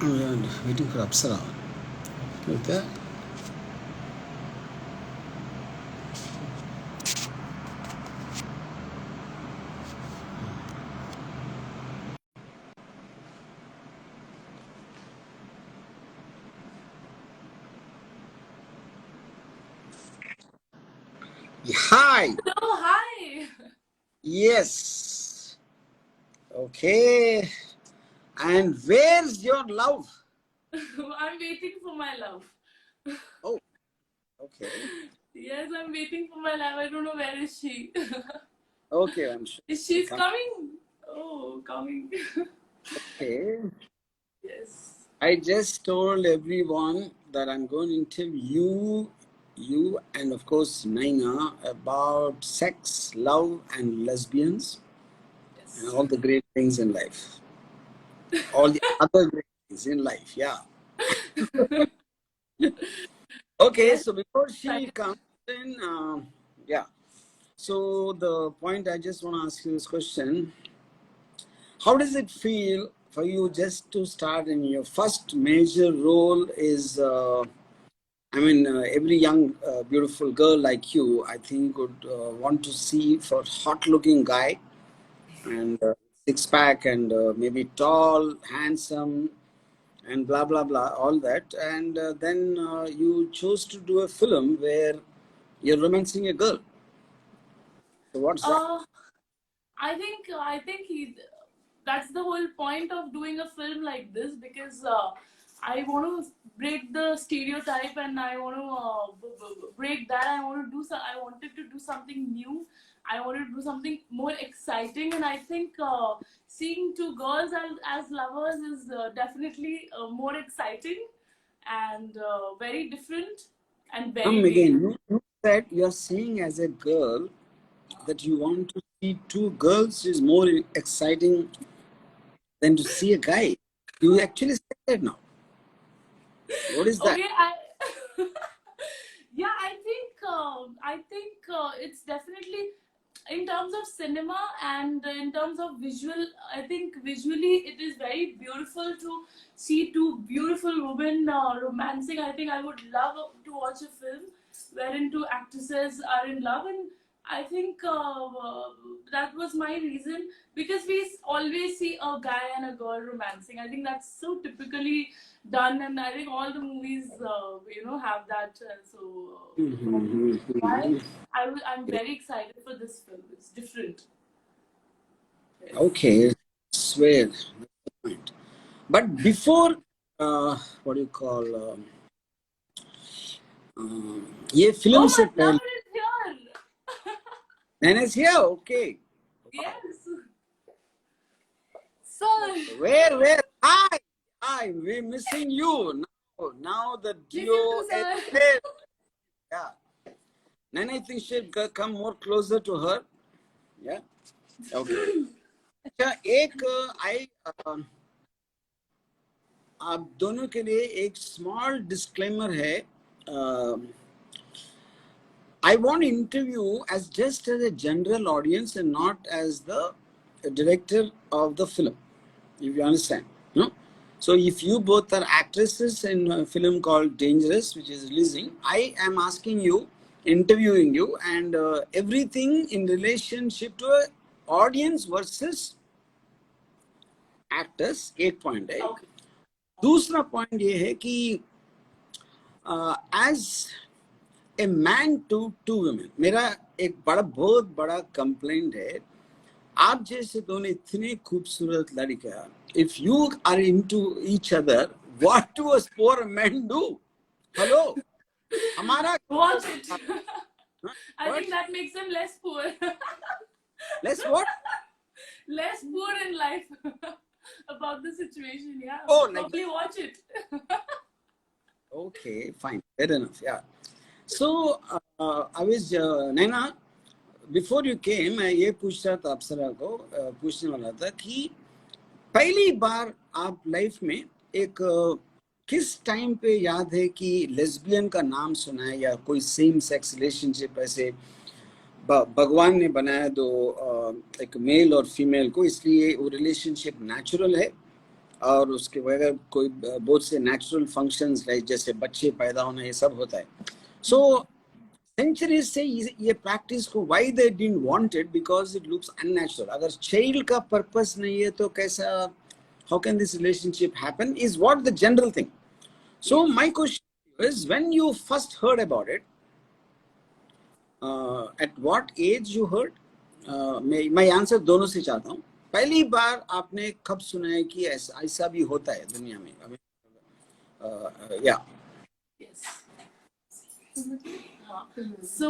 And waiting for Apsara. Like that. Hi. Hello, hi. Yes. Okay. And where's your love? I'm waiting for my love. Oh, okay. Yes, I'm waiting for my love. I don't know where is she. Okay, I'm sure. Is she's coming? Oh, coming. Okay. Yes. I just told everyone that I'm going to interview you and of course Naina about sex, love, and lesbians and Yes. all the great things in life. All the other great things in life, yeah. Okay, Yes. so before she Excited. comes in, yeah. So the point I just want to ask you this question: how does it feel for you just to start in your first major role? Every young, beautiful girl like you, I think, would want to see for hot-looking guy and six pack and maybe tall, handsome, and blah blah blah, all that. And then you chose to do a film where you're romancing a girl. So what's wrong? Uh, I think that's the whole point of doing a film like this because I want to break the stereotype and I want to break that. I wanted to do something new. I wanted to do something more exciting, and I think seeing two girls as lovers is definitely more exciting and very different and very Come new. again. You said you're seeing as a girl that you want to see two girls is more exciting than to see a guy. You actually said that now. What is that? Okay, yeah, I think it's definitely in terms of cinema and in terms of visual. I think visually it is very beautiful to see two beautiful women romancing. I think I would love to watch a film wherein two actresses are in love, and I think that was my reason because we always see a guy and a girl romancing. I think that's so typically done, and I think all the movies, have that. Why I'm very excited for this film. It's different. Yes. Okay, swear. That's the point. But before, what do you call? ये film Oh, से my पहले lover is here. मैंने किया. Okay. Wow. Yes, sir. Where? Hi. We're missing you now. The Miss you duo too, is sir. there. Yeah. Then I think she'll come more closer to her. Yeah. Okay. अच्छा एक आई आप दोनों के लिए एक small disclaimer है. I want to interview as just as a general audience and not as the director of the film, if you understand. No? So if you both are actresses in a film called Dangerous, which is releasing, I am asking you, interviewing you, and everything in relationship to a audience versus actors. एक point है. Okay. दूसरा point ये है कि as a man to two women, मेरा एक बहुत बड़ा कंप्लेंट है. आप जैसे दोनों इतने खूबसूरत लड़कियां, if you are into each other, what do us poor men do? Hello, हमारा Watch it. I what think that makes them less poor. Let's what Less poor in life about the situation. Yeah, oh like probably watch it. okay, fine, fair enough, yeah. So I was Naina, before you came मैं ये पूछ रहा था, अप्सरा को पूछने वाला था कि पहली बार आप लाइफ में एक किस टाइम पे याद है कि लेस्बियन का नाम सुना है या कोई सेम सेक्स रिलेशनशिप ऐसे भगवान ने बनाया दो एक मेल और फीमेल को, इसलिए वो रिलेशनशिप नेचुरल है. और उसके बगैर कोई बहुत से नेचुरल फंक्शंस लाइक जैसे बच्चे पैदा होना ये सब होता है. सो सेंचुरीज से ये प्रैक्टिस को why they didn't want it because it looks unnatural. अगर चाइल्ड का पर्पस नहीं है तो कैसा, how can this relationship happen is what the general thing. So my question is when you first heard about it, at what age you heard? मैं answer दोनों से चाहता हूँ. पहली बार आपने कब सुना है कि ऐसा भी होता है दुनिया में? या Yes. So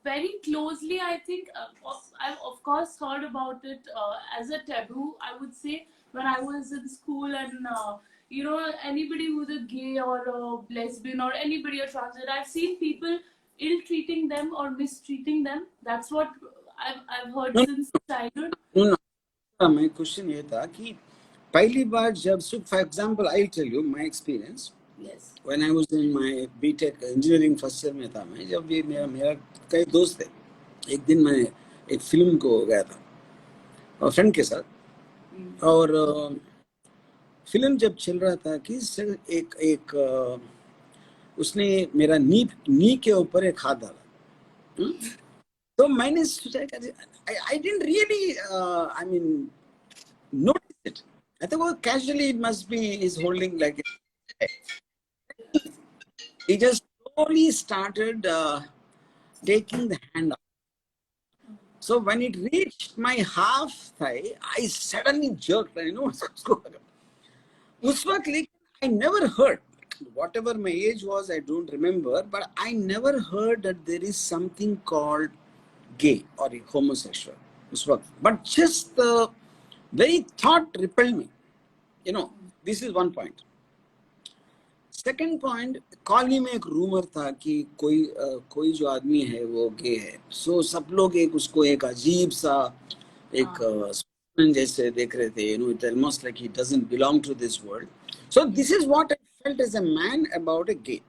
very closely, I think I've of course heard about it as a taboo, I would say, when I was in school, and you know, anybody who's a gay or a lesbian or anybody a transgender, I've seen people ill-treating them or mistreating them. That's what I've heard since childhood. no, my question ये था कि पहली बार जब, for example, I'll tell you my experience. Yes. When I was in my BTech engineering first year में था मैं, जब भी मेरा कई दोस्त थे, एक दिन मैं एक फिल्म को गया था और फ्रेंड के साथ, और फिल्म जब चल रहा था कि एक उसने मेरा नी के ऊपर एक हाथ डाला. तो मैंने सोचा I didn't really I mean notice it. I thought, well, casually it must be he's holding like it. He just slowly started taking the hand out. So when it reached my half thigh, I suddenly jerked. You know, उस वक्त I never heard. Whatever my age was, I don't remember, but I never heard that there is something called gay or homosexual. But just the very thought repelled me. You know, this is one point. Second point, colony में एक rumour था कि कोई जो आदमी है वो गे है. सो सब लोग उसको एक अजीब सा एक जैसे देख रहे थे. You know, it's almost like he doesn't belong to this world. So this is what I felt as a man about a gay.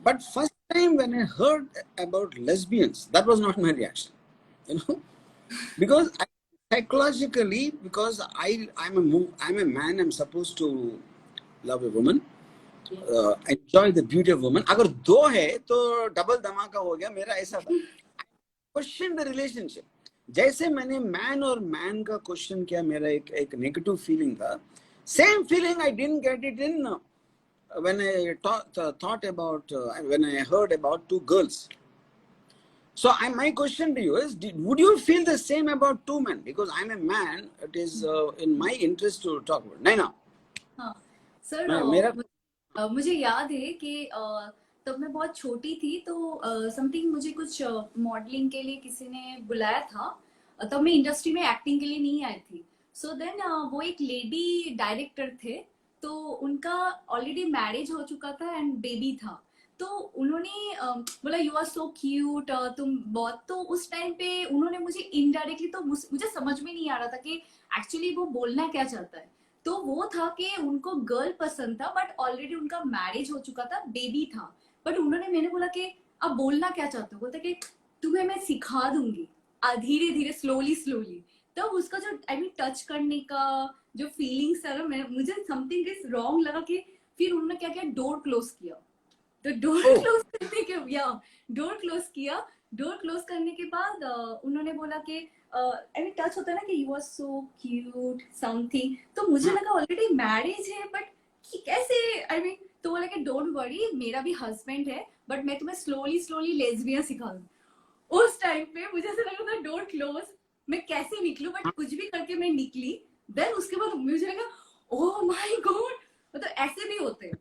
But first time when I heard about lesbians, that was not my reaction. You know, because psychologically, because I'm a man, I'm supposed to love a woman. Enjoy the beauty of woman. अगर दो है तो double धमाका हो गया मेरा. ऐसा था. Question the relationship. जैसे मैंने मैन और मैन का क्वेश्चन किया, मेरा एक नेगेटिव फीलिंग था. Same feeling I didn't get it in when I thought about when I heard about two girls. So my question to you is, would you feel the same about two men? Because I'm a man, it is in my interest to talk about. Naina. हाँ sir, मुझे याद है कि तब मैं बहुत छोटी थी, तो समथिंग मुझे कुछ मॉडलिंग के लिए किसी ने बुलाया था. तब मैं इंडस्ट्री में एक्टिंग के लिए नहीं आई थी. सो देन वो एक लेडी डायरेक्टर थे, तो उनका ऑलरेडी मैरिज हो चुका था एंड बेबी था. तो उन्होंने बोला यू आर सो क्यूट, तुम बहुत. तो उस टाइम पे उन्होंने मुझे इनडायरेक्टली, तो मुझे समझ में नहीं आ रहा था कि एक्चुअली वो बोलना क्या चाहता है. तो वो था कि उनको गर्ल पसंद था, बट ऑलरेडी उनका मैरिज हो चुका था, बेबी था. बट मैंने बोला कि आप बोलना क्या चाहते हो. बोलता कि तुम्हें मैं सिखा दूंगी धीरे धीरे, स्लोली. तब उसका जो टच करने का जो फीलिंग्स था ना, मुझे समथिंग इज रॉन्ग लगा. कि फिर उन्होंने क्या किया, डोर क्लोज किया. तो डोर क्लोज करने के बाद उन्होंने बोला कि टच होता है ना कि you are so cute something. तो मुझे लगा ऑलरेडी मैरिज है, बट कैसे तो बोला कि डोंट वरी, मेरा भी हस्बैंड है, बट मैं तुम्हें स्लोली लेस्बियन सिखा दूं. उस टाइम पे मुझे ऐसा लगा था डोर क्लोज, मैं कैसे निकलूं, बट कुछ भी करके मैं निकली. देन उसके बाद मुझे लगा ओह माय गॉड, मतलब ऐसे भी होते हैं.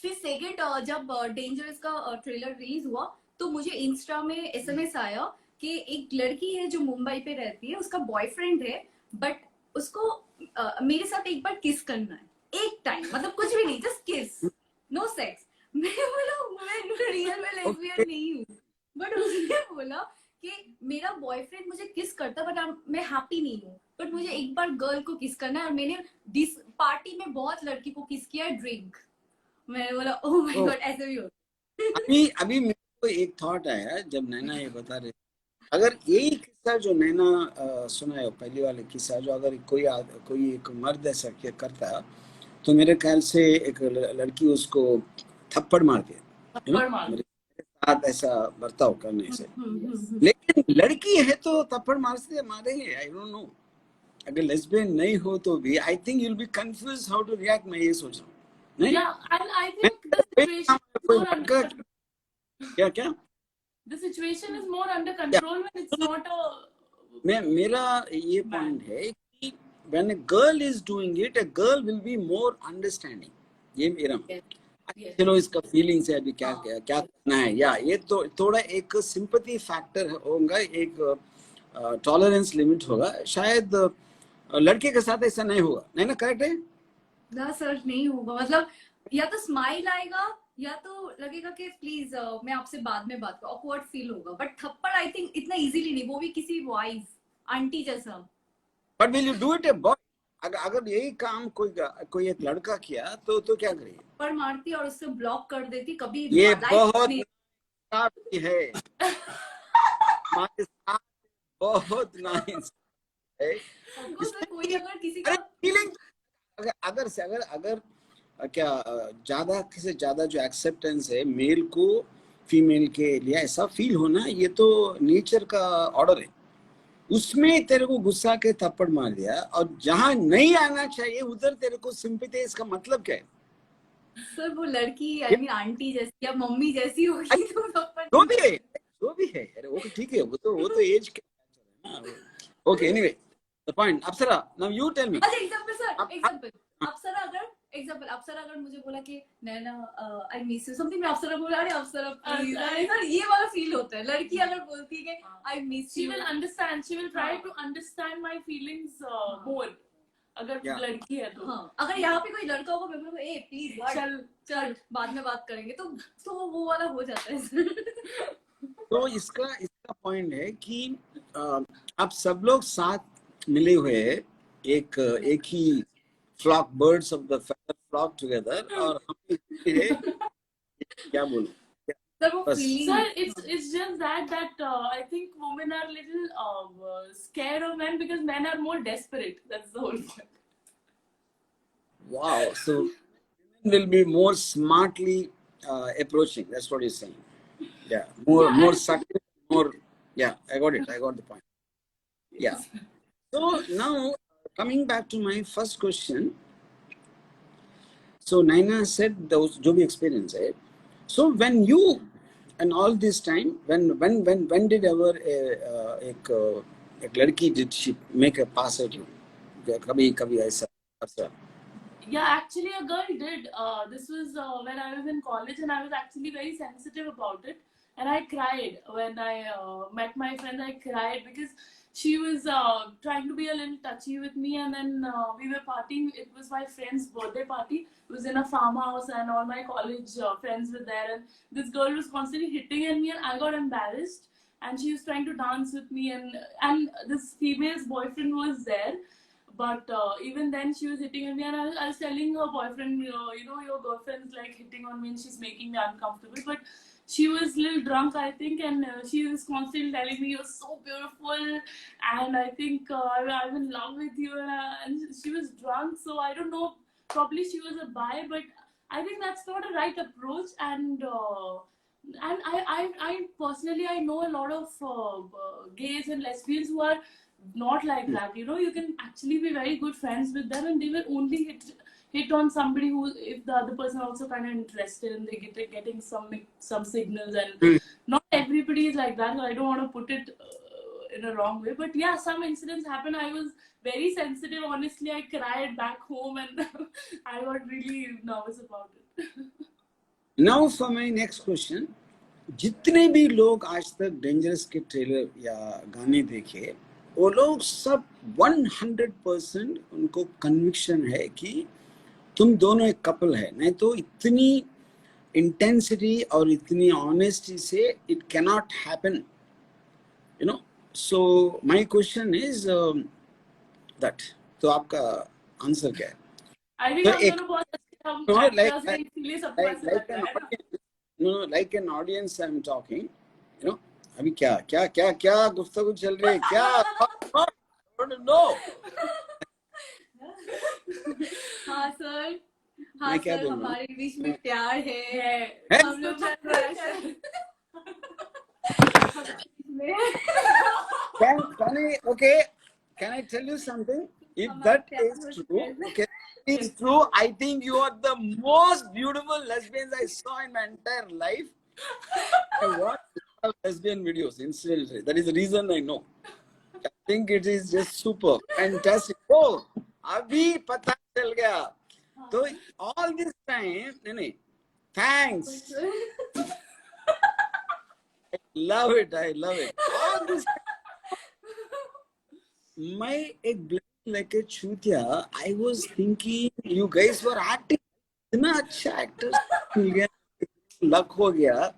फिर सेकंड जब डेंजरस का ट्रेलर रिलीज हुआ, तो मुझे इंस्टा में एसएमएस आया कि एक लड़की है जो मुंबई पे रहती है, उसका बॉयफ्रेंड है, बट उसको मेरे साथ एक बार किस करना है, एक टाइम, मतलब कुछ भी नहीं, जस्ट किस, नो सेक्स. मैं बोला मैं रियल में लेस्बियन नहीं हूँ, बट उसने बोला कि मेरा बॉयफ्रेंड मुझे किस करता, बट मैं हैप्पी नहीं हूँ, बट मुझे एक बार गर्ल को किस करना है. और मैंने पार्टी में बहुत लड़की को किस किया, ड्रिंक. मैंने बोला ओह माय गॉड, ऐसे भी होता. अभी मेरे को एक थॉट आया जब नैना ये बता रहे. अगर यही किस्सा जो नैना सुना है पहली वाले किस्सा, जो अगर कोई एक मर्द ऐसा करता तो मेरे ख्याल से एक लड़की उसको थप्पड़ मारती है, थप्पड़ मार मेरे साथ ऐसा बर्ताव करने से। Yes. लेकिन लड़की है तो थप्पड़ मारेंगे, आई डोंट नो। अगर लेस्बियन नहीं हो तो भी I think you will be confuse how to react, मैं ये सोच रहा हूँ। नहीं, Yeah, and I think the situation is कोई more लड़का under क्या the situation is more under control when it's not a मेरा ये पॉइंट है कि when a girl is doing it, a girl will be more understanding. ये मेरा yes. चलो इसका फीलिंग्स है अभी क्या हाँ. क्या करना है, या ये तो थोड़ा एक सिंपैथी फैक्टर होगा, एक टॉलरेंस लिमिट होगा। शायद लड़के के साथ ऐसा नहीं होगा, नहीं ना, करेक्ट है ना सर, नहीं होगा। मतलब या तो स्माइल आएगा या तो लगेगा कि प्लीज मैं आपसे बाद में बात करूं, ऑकवर्ड फील होगा। बट थप्पड़ आई थिंक इतना इजीली नहीं, वो भी किसी वाइफ आंटी जैसा। But will you do it a boy? अगर यही काम कोई एक लड़का किया तो क्या करेगी? थप्पड़ मारती और उससे ब्लॉक कर देती, कभी ये life बहुत नहीं। नाइस है, हमारे साथ बहुत नाइस है। कोई अगर किसी अरे का फीलिंग अगर क्या ज्यादा से ज्यादा जो एक्सेप्टेंस है मेल को फीमेल के लिए ऐसा फील होना, ये तो नेचर का ऑर्डर है। उसमें तेरे को गुस्सा के थप्पड़ मार दिया और जहां नहीं आना चाहिए उधर तेरे को सिंपैथी, इसका मतलब क्या है? सर वो लड़की आई मीन आंटी जैसी या मम्मी जैसी होगी तो थप्पड़ जो भी है अरे वो ठीक है, वो तो एज के ना। Okay, anyway the point. Apsara, now you tell me. अच्छा एग्जांपल सर, एग्जांपल अप्सरा अगर मुझे बोला कि Naina I miss you something, मैं अप्सरा बोला अरे अप्सरा प्लीज, अरे सर ये वाला फील होता है। लड़की अगर बोलती है कि I miss she you, will understand, she will try to understand my feelings more अगर Yeah. लड़की है तो। हाँ अगर यहाँ पे कोई लड़का होगा मैं बोलूँगा ए प्लीज चल चल बाद में बात करेंगे, तो वो वाला हो जाता है सर। तो इसका पॉइंट है कि आप सब लोग साथ मिले हुए हैं, एक ही flock, birds of the feather flock together, और हम क्या बोलूं, सर वो बस। Feeling Sir, it's just that I think women are little scared of men because men are more desperate. That's the whole point. Wow, so women will be more smartly approaching, that's what you're saying. Yeah, more subtle, more. Yeah, I got the point. Yeah. So now coming back to my first question, so Naina said those जो भी experience है, so when you and all this time when did ever एक लड़की did she make a pass at you? कभी ऐसा? Yeah, actually a girl did. This was when I was in college and I was actually very sensitive about it. And I cried when I met my friend. I cried because she was trying to be a little touchy with me, and then we were partying. It was my friend's birthday party. It was in a farmhouse, and all my college friends were there. And this girl was constantly hitting at me, and I got embarrassed. And she was trying to dance with me, and this female's boyfriend was there. But even then, she was hitting on me, and I was telling her boyfriend, you know, your girlfriend's like hitting on me, and she's making me uncomfortable. But she was a little drunk, I think, and she was constantly telling me, "You're so beautiful," and I think I'm in love with you. And she was drunk, so I don't know. Probably she was a bi, but I think that's not a right approach. And I personally, I know a lot of gays and lesbians who are not like that. You know, you can actually be very good friends with them, and they will only hit on somebody who, if the other person also kind of interested, and they getting some signals. And not everybody is like that, so I don't want to put it in a wrong way. But yeah, some incidents happen. I was very sensitive. Honestly, I cried back home, and I got really nervous about it. Now for my next question, जितने भी लोग आज तक dangerous के trailer या गाने देखे, वो लोग सब 100% उनको कन्विक्शन है कि तुम दोनों एक कपल है। नहीं तो इतनी इंटेंसिटी और इतनी ऑनेस्टी से it cannot happen, you know. So my question is that, तो आपका आंसर क्या है? I think I'm gonna pause. Like an audience I'm talking, you know, अभी क्या क्या क्या क्या गुफ्तगू चल रही है क्या? नो हाँ सर, हाँ मैं क्या सर, बोल रहा हूँ? हमारे बीच में प्यार है, है? हम लोग चल रहा है sir. Can I tell you something? If हमारा that प्यार is हो true, चुका है sir. okay, is true, I think you are the most beautiful lesbians I saw in my entire life. I watched a lot of lesbian videos incidentally. That is the reason I know. I think it is just super, fantastic. Oh, अभी पता चल गया. So all this time, नहीं, thanks. Love it. I love it. All this मैं एक black लेके छूतिया. I was thinking you guys were acting. इतना अच्छा एक्टर्स मिल गया, लक हो गया.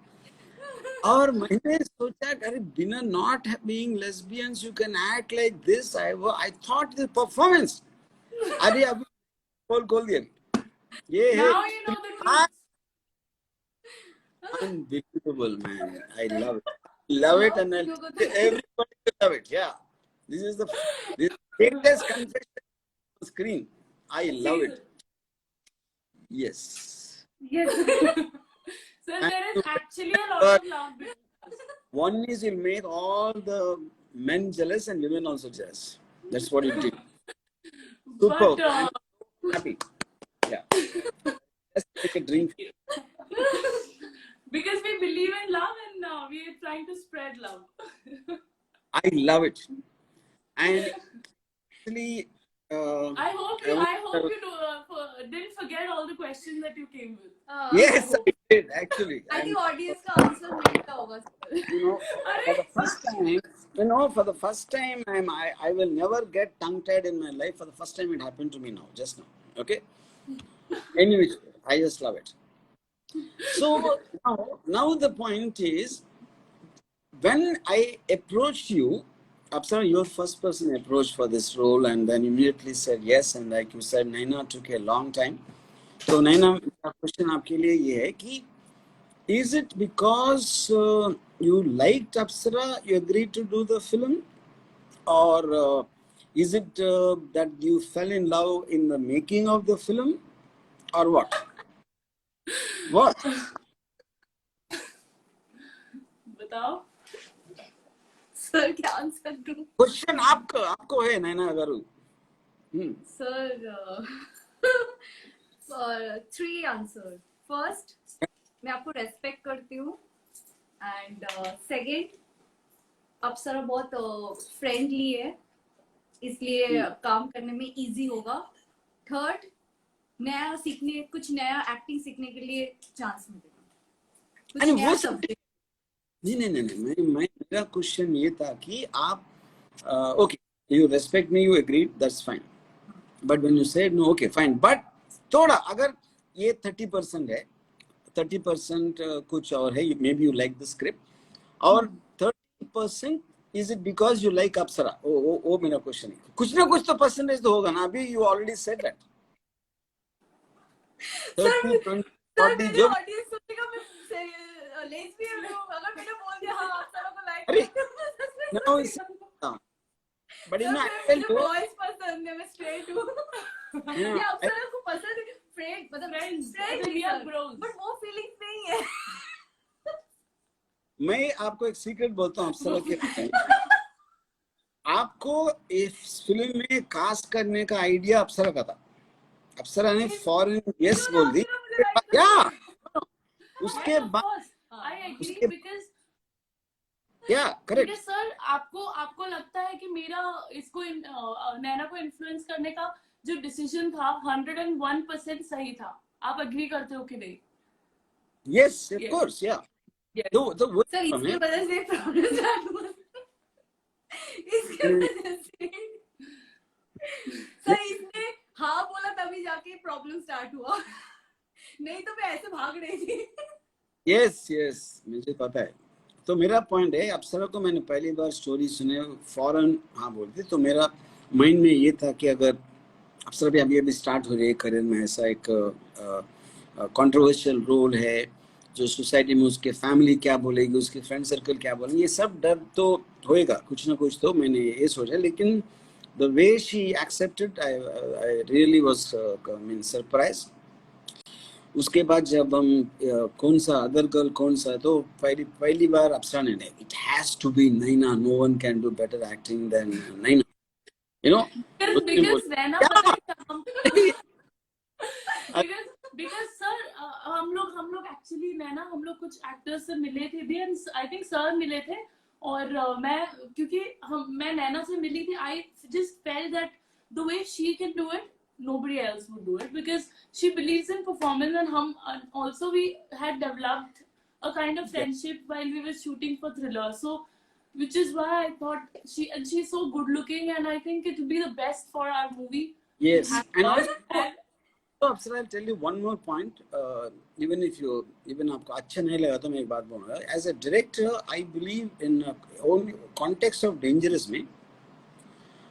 और मैंने सोचा अरे बिना not being lesbians you can act like this. I thought the performance. अरे अभी खोल दिया. ये है Now you know the truth. unbelievable, man. I love it, and everybody will love it. Yeah, this is the greatest confession on screen. I love it. Yes. Yes. So And there is actually a lot of love between us. one is you'll make all the men jealous and women also jealous. That's what it did. Super. But I'm so happy. Yeah. Let's take a drink. because we believe in love and we are trying to spread love. I love it. And actually, I hope you didn't forget all the questions that you came with. yes, I did actually. I And, think audience का answer मिलता होगा sir. for the first time, I will never get tongue tied in my life. For the first time, it happened to me now, just now. Okay. Anyway, I just love it. So now the point is, when I approached you, Apsara, your first person approached for this role, and then immediately said yes. And like you said, Naina took a long time. So Naina, my question आपके लिए ये है कि is it because you liked Apsara, you agreed to do the film, or is it that you fell in love in the making of the film, or what? What? बताओ. Sir क्या answer दूं? Question आपको है Naina garu. Sir three answer. First, मैं आपको respect करती हूँ, and second, अप्सरा बहुत फ्रेंडली है, इसलिए काम करने में इजी होगा. थर्ड, कुछ नया एक्टिंग सीखने के लिए चांस मिलेगा, कुछ अरे नया वो सब्जेक्ट. नहीं मेरा क्वेश्चन ये था कि आप okay, you respect me, you agreed, that's fine, but when you said no, okay fine, but थोड़ा अगर ये 30% है, 30% कुछ और है, maybe you like the script, और 30% is it because you like Apsara? वो मेरा क्वेश्चन है. कुछ ना कुछ तो परसेंटेज तो होगा ना. अभी यू ऑलरेडी सेड दैट 30, 20, 40 जो ऑडियंस सुनेगा मैं लेस्बियन हूं, अगर मैंने बोल दिया हाँ अप्सरा को लाइक अरे, करती हूं, no, it's but you know, I tell मुझे you, बॉयज पसंद है, मैं स्ट्रेट हूँ. ये अप्सरा को पसंद है, फ्रेंड मतलब friend, We are bros. But वो फीलिंग्स नहीं है. मैं आपको एक सीक्रेट बोलता हूँ अप्सरा के. आपको इस फिल्म में कास्ट करने का आइडिया अप्सरा का था. अप्सरा ने फॉरेन यस बोल दी. क्या उसके बाद I agree उसके because करेक्ट. because सर आपको लगता है कि मेरा इसको नैना को इन्फ्लुएंस करने का जो डिसीजन था 101% सही था. आप एग्री करते हो कि नहीं? Yes of course. या तो सर इसकी वजह से प्रॉब्लम स्टार्ट हुआ. इसकी वजह से सर इसने हाँ बोला तभी जाके प्रॉब्लम स्टार्ट हुआ, नहीं तो मैं ऐसे भाग रही थी. यस मुझे पता है. तो मेरा पॉइंट है, अप्सरा को मैंने पहली बार स्टोरी सुने फॉरन हाँ बोलती, तो मेरा माइंड में ये था कि अगर अप्सरा भी अभी स्टार्ट हो रही है करियर में, ऐसा एक कंट्रोवर्शियल रोल है, जो सोसाइटी में उसके फैमिली क्या बोलेगी, उसके फ्रेंड सर्कल क्या बोलेंगे, ये सब डर तो होएगा कुछ ना कुछ, तो मैंने ये सोचा। लेकिन the way she accepted, I really was mean surprise. उसके बाद जब हम कौन सा अदर गर्ल कौन सा, तो पहली बार अप्सरा ने, it has to be Naina, no one can do better acting than Naina, you know. because Naina पता है हम because sir हम लोग एक्चुअली नैना हम लोग कुछ एक्टर्स से मिले थे भी, एंड आई थिंक सर मिले थे, और मैं क्योंकि मैं नैना से मिली थी, I just felt that the way she can do it nobody else would do it, because she believes in performance, and hum also we had developed a kind of friendship while we were shooting for Thriller, so which is why I thought she's so good looking, and I think it would be the best for our movie. Yes, and also And so Apsara, I'll tell you one more point. Even आपको अच्छा नहीं लगा तो मैं एक बात बोलूँगा. As a director, I believe in only context of Dangerous में,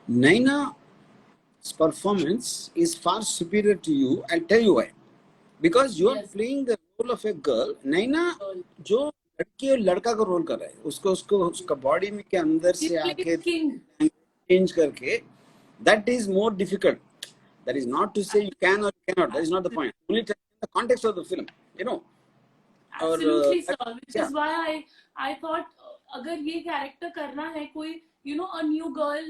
Naina's performance is far superior to you. I'll tell you why. Because you are Yes. playing the role of a girl. Naina जो लड़की और लड़का का role कर रहा है, उसको उसका बॉडी में के अंदर she से played आके king. change करके, that is more difficult. That is not to say you can or you cannot. That is not the point. Only tell the context of the film, you know. Absolutely, sir. Which yeah. is why I thought अगर ये character करना है कोई, you know, a new girl,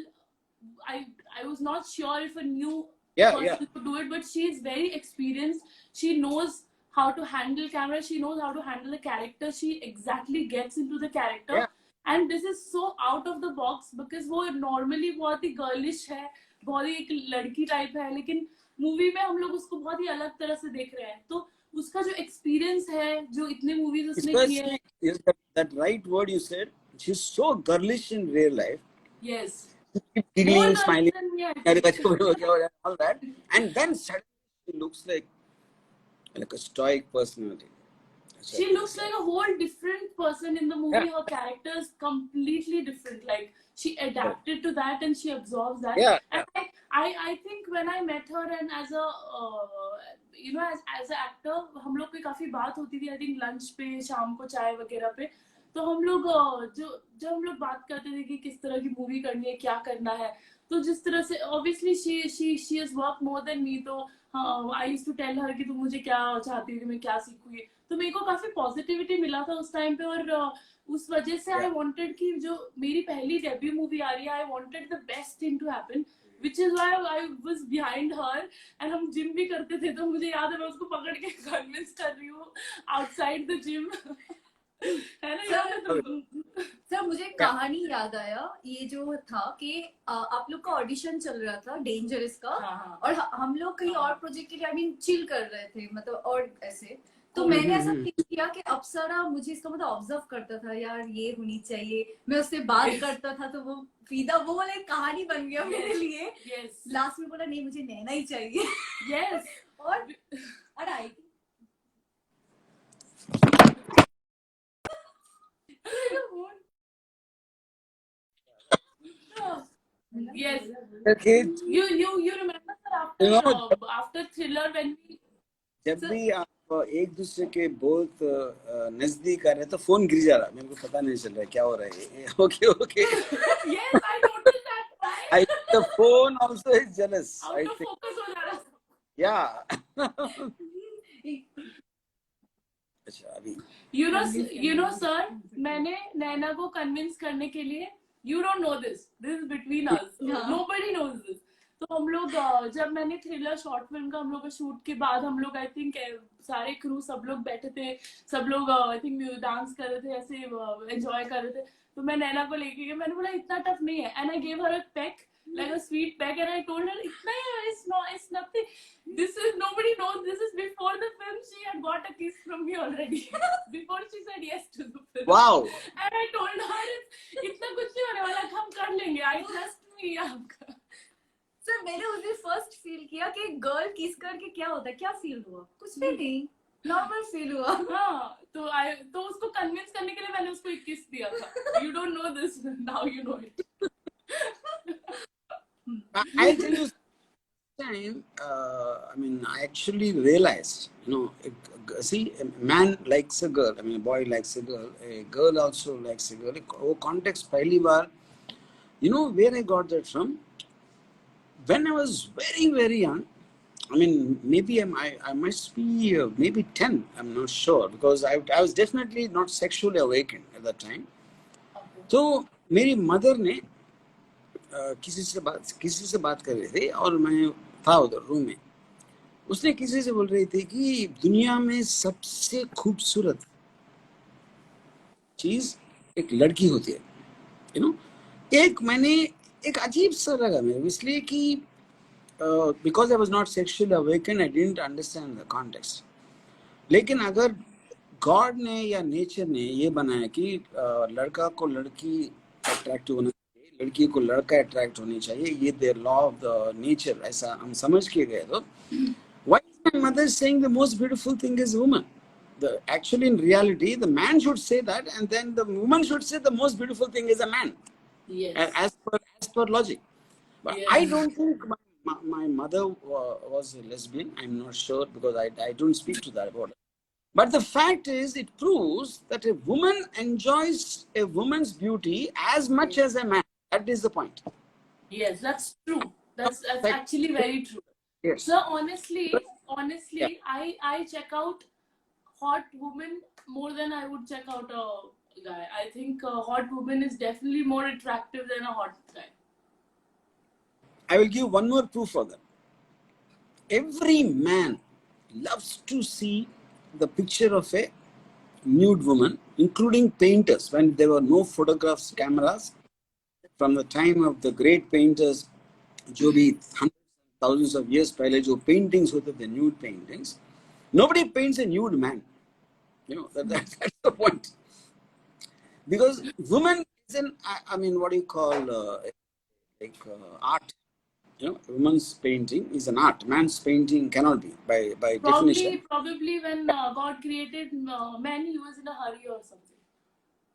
I was not sure if a new person could do it, but she is very experienced. She knows how to handle camera. She knows how to handle the character. She exactly gets into the character. Yeah. And this is so out of the box, because वो normally बहुत ही girlish है, बहुत ही एक लड़की type है, लेकिन movie में हम लोग उसको बहुत ही अलग तरह से देख रहे हैं. तो उसका जो एक्सपीरियंस है, जो इतने मूवीज उसने किए हैं. Yes, that right word you said. She's so girlish in real life. Yes. Giggling, smiling, Yeah. all that, and then suddenly she looks like a stoic personality. She looks like a whole different person in the movie. Yeah. Her character is completely different. Like she adapted to that and she absorbs that. Yeah. And I think when I met her, and as a you know, as an actor, हम लोग की काफी बात होती थी. I think lunch पे, शाम को चाय वगैरह पे, तो हम लोग जो हम लोग बात करते थे कि किस तरह की मूवी करनी है, क्या करना है. तो जिस तरह से obviously she has worked more than me, तो I used to tell her कि तुम मुझे क्या चाहती थी, मैं क्या सीखूंगी. तो मेरे को काफी पॉजिटिविटी मिला था उस टाइम पे, और उस वजह से आई वांटेड कि जो मेरी पहली डेब्यू मूवी आ रही है, I wanted the best thing to happen, which is why I was behind her. and हम जिम भी करते थे, तो मुझे याद है मैं उसको पकड़ के कन्विंस कर रही हूँ outside the gym. है ना याद है तुमको? सर मुझे कहानी याद आया, ये जो था कि आप लोग का ऑडिशन चल रहा था डेंजरस का. हाँ. और हम लोग कहीं और प्रोजेक्ट के लिए आई मीन चिल कर रहे थे, मतलब और ऐसे. तो मैंने ऐसा फील किया कि अप्सरा मुझे इसका मतलब ऑब्जर्व करता था, यार ये होनी चाहिए, मैं उससे बात करता था, तो वो फीदा वो वाला एक कहानी बन गया मेरे लिए. लास्ट में बोला नहीं मुझे नैना ही चाहिए. Yes. और आई Yes. Okay. You remember sir, after Thriller when we जब भी आप एक दूसरे के बहुत नजदीक आ रहे हैं तो फोन गिर जा रहा है, मेरे को पता नहीं चल रहा है क्या हो रहा है. Okay. Yes, I noticed that. I think the phone also is jealous. Out I of think. focus हो जा रहा. Yeah. अच्छा अभी. You know sir, मैंने नैना को कन्विंस करने के लिए, you don't know this is between us. Nobody knows this. तो हम लोग जब मैंने थ्रिलर शॉर्ट फिल्म का हम लोग का शूट के बाद हम लोग आई थिंक सारे क्रू सब लोग बैठे थे, सब लोग आई थिंक डांस कर रहे थे, ऐसे एंजॉय कर रहे थे. तो मैं नैना को लेके गई, मैंने बोला इतना टफ नहीं है, and I gave her a pack, like a sweet peck, and I told her it's nothing, this is nobody knows, this is before the film. She had got a kiss from me already before she said yes to the film. Wow. And I told her इतना कुछ नहीं होने वाला, हम कर लेंगे, I trust me. आपका sir मैंने उस दिन फर्स्ट फील किया कि गर्ल किस करके क्या होता है, क्या फील हुआ, कुछ भी नहीं, नॉर्मल फील हुआ. हाँ, तो उसको कन्विंस करने के लिए मैंने उसको एक किस दिया था. You don't know this, now you know it. I'll tell you, time, I mean, I actually realized, see, a man likes a girl. I mean, a boy likes a girl also likes a girl. Oh, context, pehli baar, where I got that from? When I was very, very young, I mean, maybe I must be maybe 10, I'm not sure, because I was definitely not sexually awakened at that time. तो मेरी mother ने किसी से बात कर रहे थे और मैं था उधर रूम में. उसने किसी से बोल रही थी कि दुनिया में सबसे खूबसूरत चीज एक लड़की होती है. एक अजीब सा लगा मेरे को, इसलिए कि because I was not sexually awaken, I didn't understand the context. लेकिन अगर गॉड ने या नेचर ने ये बनाया कि लड़का को लड़की अट्रैक्टिव होना चाहिए, लड़की को लड़का अट्रैक्ट होनी चाहिए, ये their law of the nature, ऐसा हम समझ के गए. तो why is my mother saying the most beautiful thing is woman? Actually, in reality, the man should say that, and then the woman should say the most beautiful thing is a man. Yes. As per logic. But Yes. I don't think my mother was a lesbian. I'm not sure, because I don't speak to that about it. But the fact is, it proves that a woman enjoys a woman's beauty as much as a man. That is the point. Yes, that's true. That's actually very true. Yes. So honestly, Yeah. I check out hot women more than I would check out a guy. I think a hot woman is definitely more attractive than a hot guy. I will give one more proof for that. Every man loves to see the picture of a nude woman, including painters. When there were no photographs, cameras, from the time of the great painters, जो भी hundreds and thousands of years पहले जो paintings होते थे, nude paintings, nobody paints a nude man. That's the point. Because woman is I mean, what do you call art? Woman's painting is an art. Man's painting cannot be, by definition. Probably when God created men, he was in a hurry or something.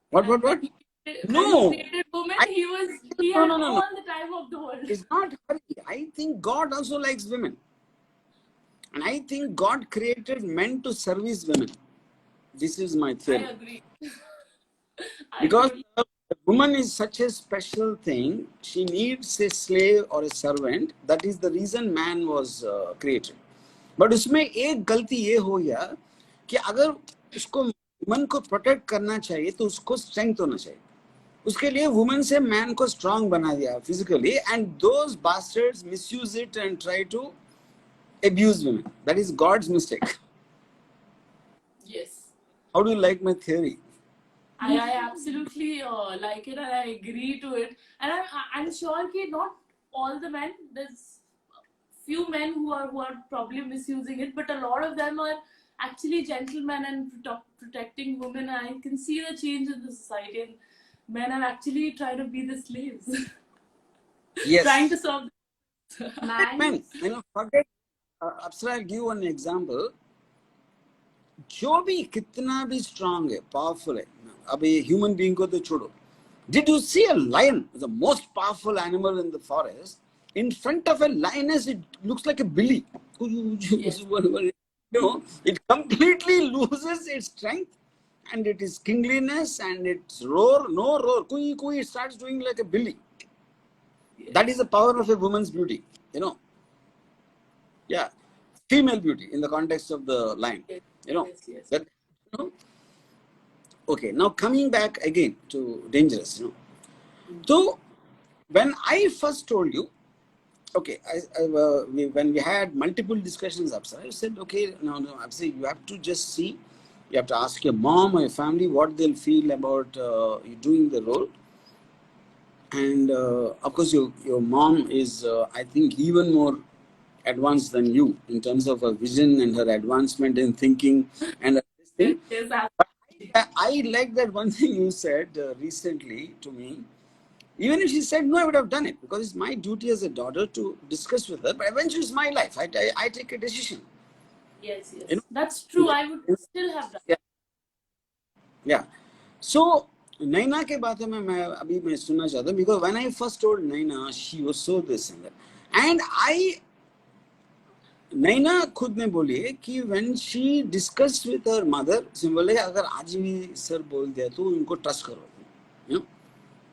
What? When No. he created women, he had all the time of the world. It's not hurry. I think God also likes women. And I think God created men to service women. This is my theory. I agree. Because a woman is such a special thing, she needs a slave or a servant. That is the reason man was created. But उसमें एक गलती ये हो गया कि अगर उसको woman को प्रोटेक्ट करना चाहिए तो उसको स्ट्रेंथ होना चाहिए. उसके लिए वुमन से मैन को स्ट्रांग बना दिया physically, and those bastards misuse it and try to abuse women. That is God's mistake. Yes. How do you like my theory? I absolutely like it, and I agree to it. And I'm sure that not all the men, there's few men who are probably misusing it, but a lot of them are actually gentlemen and protecting women. And I can see the change in the society, and men are actually trying to be the slaves. Yes. Trying to serve Men, forget. Apsara, I'll give one example. जो भी कितना भी strong है, powerful है, अब ये human being को तो छोड़ो. Did you see a lion, the most powerful animal in the forest? In front of a lioness, it looks like a billy. Yes. It completely loses its strength, and it is kingliness, and its roar, no roar. Kui, it starts doing like a billy. Yes. That is the power of a woman's beauty, Yeah, female beauty in the context of the lion. Yes. Yes. That, Okay, now coming back again to dangerous, So, when I first told you, okay, when we had multiple discussions, I said, okay, no, I said, you have to just see, you have to ask your mom or your family what they'll feel about you doing the role. And of course, your mom is, I think, even more advanced than you in terms of her vision and her advancement in thinking and everything. Yes, I like that one thing you said recently to me. Even if she said no, I would have done it, because it's my duty as a daughter to discuss with her. But eventually, it's my life. I take a decision. Yes. That's true. I would still have done. Yeah. So, Naina ke baat mein मैं sunna chahta, because when I first told Naina, she was so this and that. And I नहीं ना, खुद ने बोली है कि when she discussed with her mother, बोले अगर आज भी सर बोल दिया तो उनको ट्रस्ट करो, you know?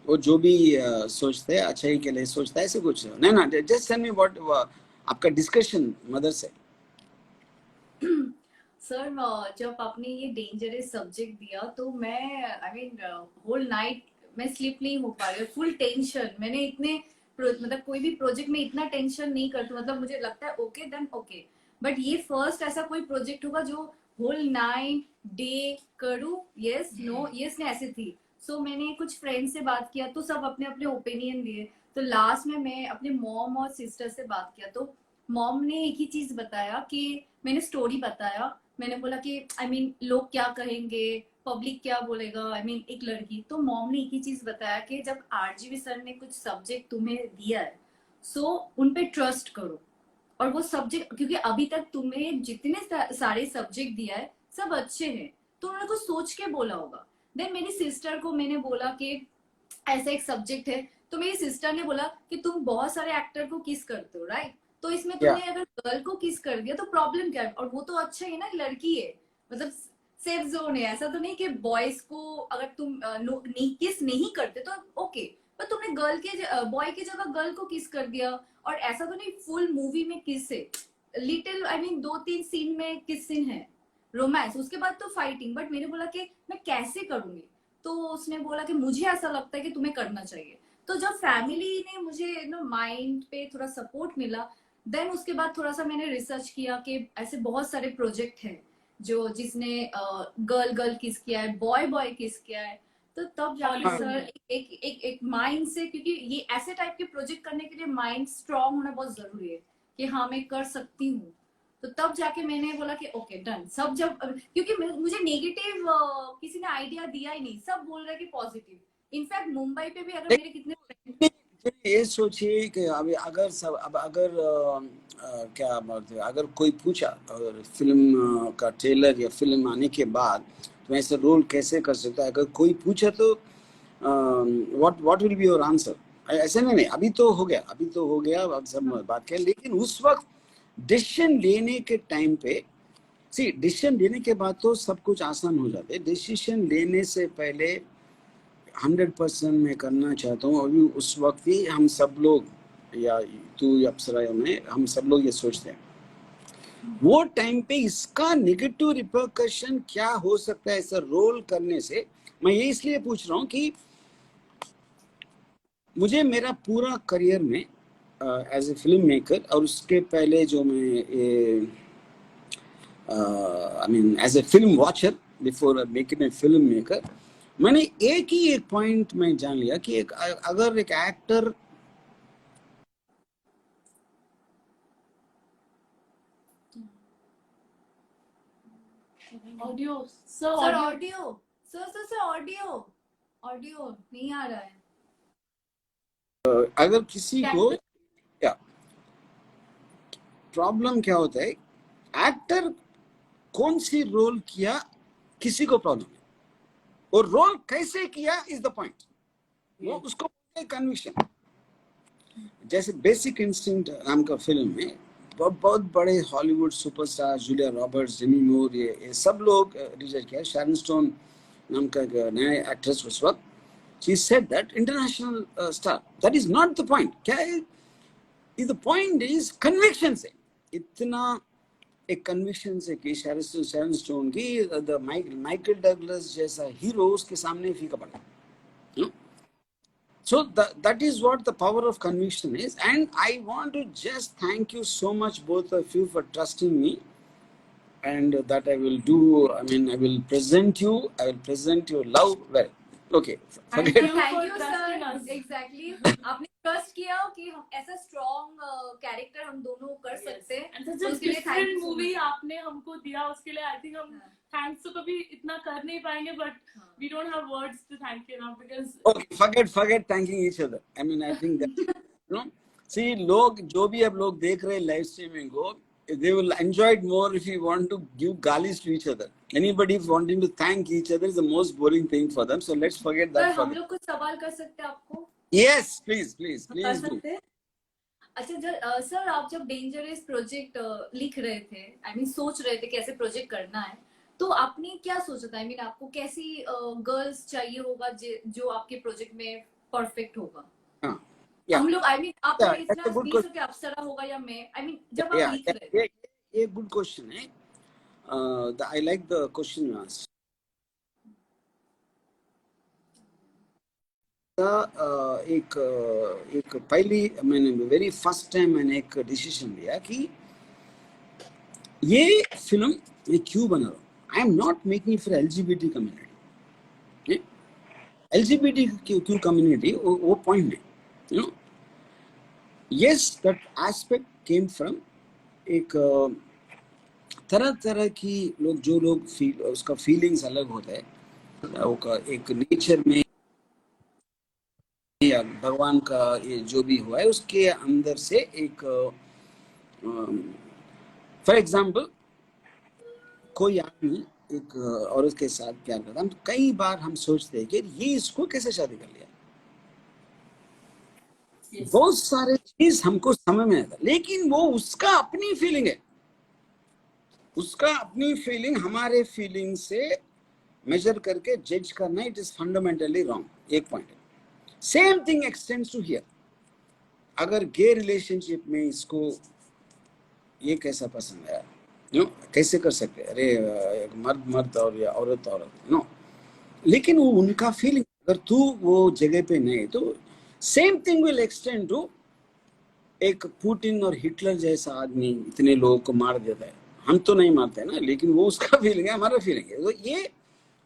वो जो भी सोचते हैं अच्छाई के लिए सोचता है, ऐसे कुछ नहीं ना। जस्ट टेल मी व्हाट आपका डिस्कशन मदर से। सर जब आपने ये डेंजरस सब्जेक्ट दिया तो मैं आई मीन होल नाइट मैं स्लीप नहीं हो पा रही, फुल टेंशन। मैंने इतने मतलब कोई भी प्रोजेक्ट में इतना टेंशन नहीं करती, मतलब मुझे लगता है ओके देन ओके, बट ये फर्स्ट ऐसा कोई प्रोजेक्ट होगा जो होल नाइट डे करूँ, यस नो यस ने ऐसे थी। सो मैंने कुछ फ्रेंड से बात किया तो सब अपने अपने ओपिनियन दिए, तो लास्ट में मैं अपने मॉम और सिस्टर से बात किया तो मॉम ने एक ही चीज बताया कि मैंने स्टोरी बताया, मैंने बोला कि आई मीन लोग क्या कहेंगे, पब्लिक क्या बोलेगा, आई मीन एक लड़की, तो मॉम ने एक ही चीज बताया कि जब आरजीवी सर ने कुछ सब्जेक्ट तुम्हें दिया है सो उन पे ट्रस्ट करो, और वो सब्जेक्ट क्योंकि अभी तक तुम्हें जितने सारे सब्जेक्ट दिया है सब अच्छे हैं, तो उन्होंने कुछ सोच के बोला होगा। देन मेरी सिस्टर को मैंने बोला कि ऐसा एक सब्जेक्ट है, तो मेरी सिस्टर ने बोला कि तुम बहुत सारे एक्टर को किस करते हो राइट, तो इसमें तुमने अगर गर्ल को किस कर दिया तो प्रॉब्लम क्या है, और वो तो अच्छा है ना, लड़की है, मतलब सेफ जोन है, ऐसा तो नहीं कि बॉयज को अगर तुम किस नहीं करते तो ओके, पर तुमने गर्ल के बॉय की जगह गर्ल को किस कर दिया, और ऐसा तो नहीं फुल मूवी में किस है, लिटिल आई मीन 2-3 सीन में किस सीन है रोमांस, उसके बाद तो फाइटिंग, बट मैंने बोला कि मैं कैसे करूंगी, तो उसने बोला कि मुझे ऐसा लगता है कि तुम्हें करना चाहिए। तो जब फैमिली ने मुझे नो माइंड पे थोड़ा सपोर्ट मिला, देन उसके बाद थोड़ा सा मैंने रिसर्च किया कि ऐसे बहुत सारे प्रोजेक्ट हैं जो जिसने गर्ल गर्ल किस किया है, बॉय बॉय किस किया है, तो तब जाके सर एक एक एक माइंड से, क्योंकि ये ऐसे टाइप के प्रोजेक्ट करने के लिए माइंड स्ट्रांग होना बहुत जरूरी है कि हाँ मैं कर सकती हूँ, तो तब जाके मैंने बोला कि ओके डन। सब जब क्योंकि मुझे नेगेटिव किसी ने आइडिया दिया ही नहीं, सब बोल रहे कि पॉजिटिव, इनफैक्ट मुंबई पे भी अगर मेरे कितने ये सोचिए कि अभी अगर सब अब अगर क्या बोलते हैं, अगर कोई पूछा अगर फिल्म का ट्रेलर या फिल्म आने के बाद तो ऐसा रोल कैसे कर सकता है, अगर कोई पूछा तो what will be your answer? ऐसे नहीं, अभी तो हो गया, अब सब बात करें, लेकिन उस वक्त डिसीजन लेने के टाइम पे डिसीजन लेने के बाद तो सब कुछ आसान हो जाता है, डिसीजन लेने से पहले 100% मैं करना चाहता हूँ। अभी उस वक्त ही हम सब लोग या तू या अप्सरा में हम सब लोग ये सोचते हैं वो टाइम पे इसका नेगेटिव रिपरकशन क्या हो सकता है ऐसा रोल करने से। मैं ये इसलिए पूछ रहा हूँ कि मुझे मेरा पूरा करियर में एज ए फिल्म मेकर और उसके पहले जो मैं I mean as a film watcher before making a film maker, मैंने एक पॉइंट में जान लिया कि अगर एक एक्टर ऑडियो सर ऑडियो नहीं आ रहा है। अगर किसी को क्या प्रॉब्लम क्या होता है, एक्टर कौन सी रोल किया किसी को प्रॉब्लम है, और रोल कैसे किया इज द पॉइंट, वो उसको कन्विक्शन। जैसे बेसिक इंस्टिंक्ट नाम का फिल्म में बहुत बड़े Hollywood superstar Julia Roberts, Demi Moore, ये सब लोग रिजल्ट किया। शैरन स्टोन नाम का नया एक्ट्रेस उस वक्त, she said that international star, that is not the point. क्या है, the point is conviction से, इतना एक conviction से कि शैरन स्टोन की माइकल डगलस जैसा हीरो उसके सामने फीका पड़ा। So that is what the power of conviction is, and I want to just thank you so much both of you for trusting me, and that I will do. I mean, I will present you love well. Okay. Thank you sir, exactly आपने trust किया कि हम ऐसा strong character हम दोनों कर सकते हैं, तो उसके लिए थैंक यू। मूवी आपने हमको दिया उसके लिए आई थिंक हम थैंक्स तो कभी इतना कर नहीं पाएंगे, but we don't have words to thank you now because okay, forget thanking each other. I mean, I think that see, लोग जो भी अब लोग देख रहे हैं लाइव स्ट्रीमिंग को, they will enjoy it more if you want to give galis to each other. Anybody wanting to thank each other is the most boring thing for them, so let's forget that. हम लोग कुछ सवाल कर सकते हैं आपको? Yes, please do. अच्छा sir, आप जब डेंजरस प्रोजेक्ट लिख रहे थे, आई मीन सोच रहे थे कैसे प्रोजेक्ट करना है, तो आपने क्या सोचा था? आई मीन आपको कैसी गर्ल्स चाहिए होगा जो आपके प्रोजेक्ट में परफेक्ट होगा? हाँ, या हम लोग, आई मीन आपने दैट्स इतना अ गुड 20 के अप्सरा होगा या मैं, आई मीन जब आप या लिख रहे थे। ये गुड क्वेश्चन है. I like the question you asked. एक पहली मैंने वेरी फर्स्ट टाइम मैंने एक डिसीजन लिया कि ये फिल्म मैं क्यों बना रहा हूँ. I am not making for LGBT community. LGBT क्यों कम्युनिटी वो पॉइंट है. You know, yes that aspect came from एक तरह तरह की लोग, जो लोग फील, उसका फीलिंग्स अलग होता है. वो एक नेचर में या भगवान का ये जो भी हुआ है उसके अंदर से एक, फॉर एग्जाम्पल कोई आदमी एक औरत के साथ प्यार करता है, तो कई बार हम सोचते हैं कि ये इसको कैसे शादी कर लिया. Yes. बहुत सारे चीज हमको समझ में आता, लेकिन वो उसका अपनी फीलिंग है. उसका अपनी फीलिंग हमारे फीलिंग से मेजर करके जज करना, इट इज फंडामेंटली रॉन्ग. एक पॉइंट है. Same thing extends to here. अगर गे रिलेशनशिप में इसको ये कैसा पसंद है, यू नो, कैसे कर सकते हैं? अरे मर्द मर्द और या औरत औरत, यू नो. लेकिन वो उनका फीलिंग, अगर तू वो जगह पे नहीं, तो same thing will extend to एक पुतिन और हिटलर जैसा आदमी इतने लोगों को मार देता है. हम तो नहीं मारते ना, लेकिन वो उसका फीलिंग है, हमारा फीलिंग है. तो ये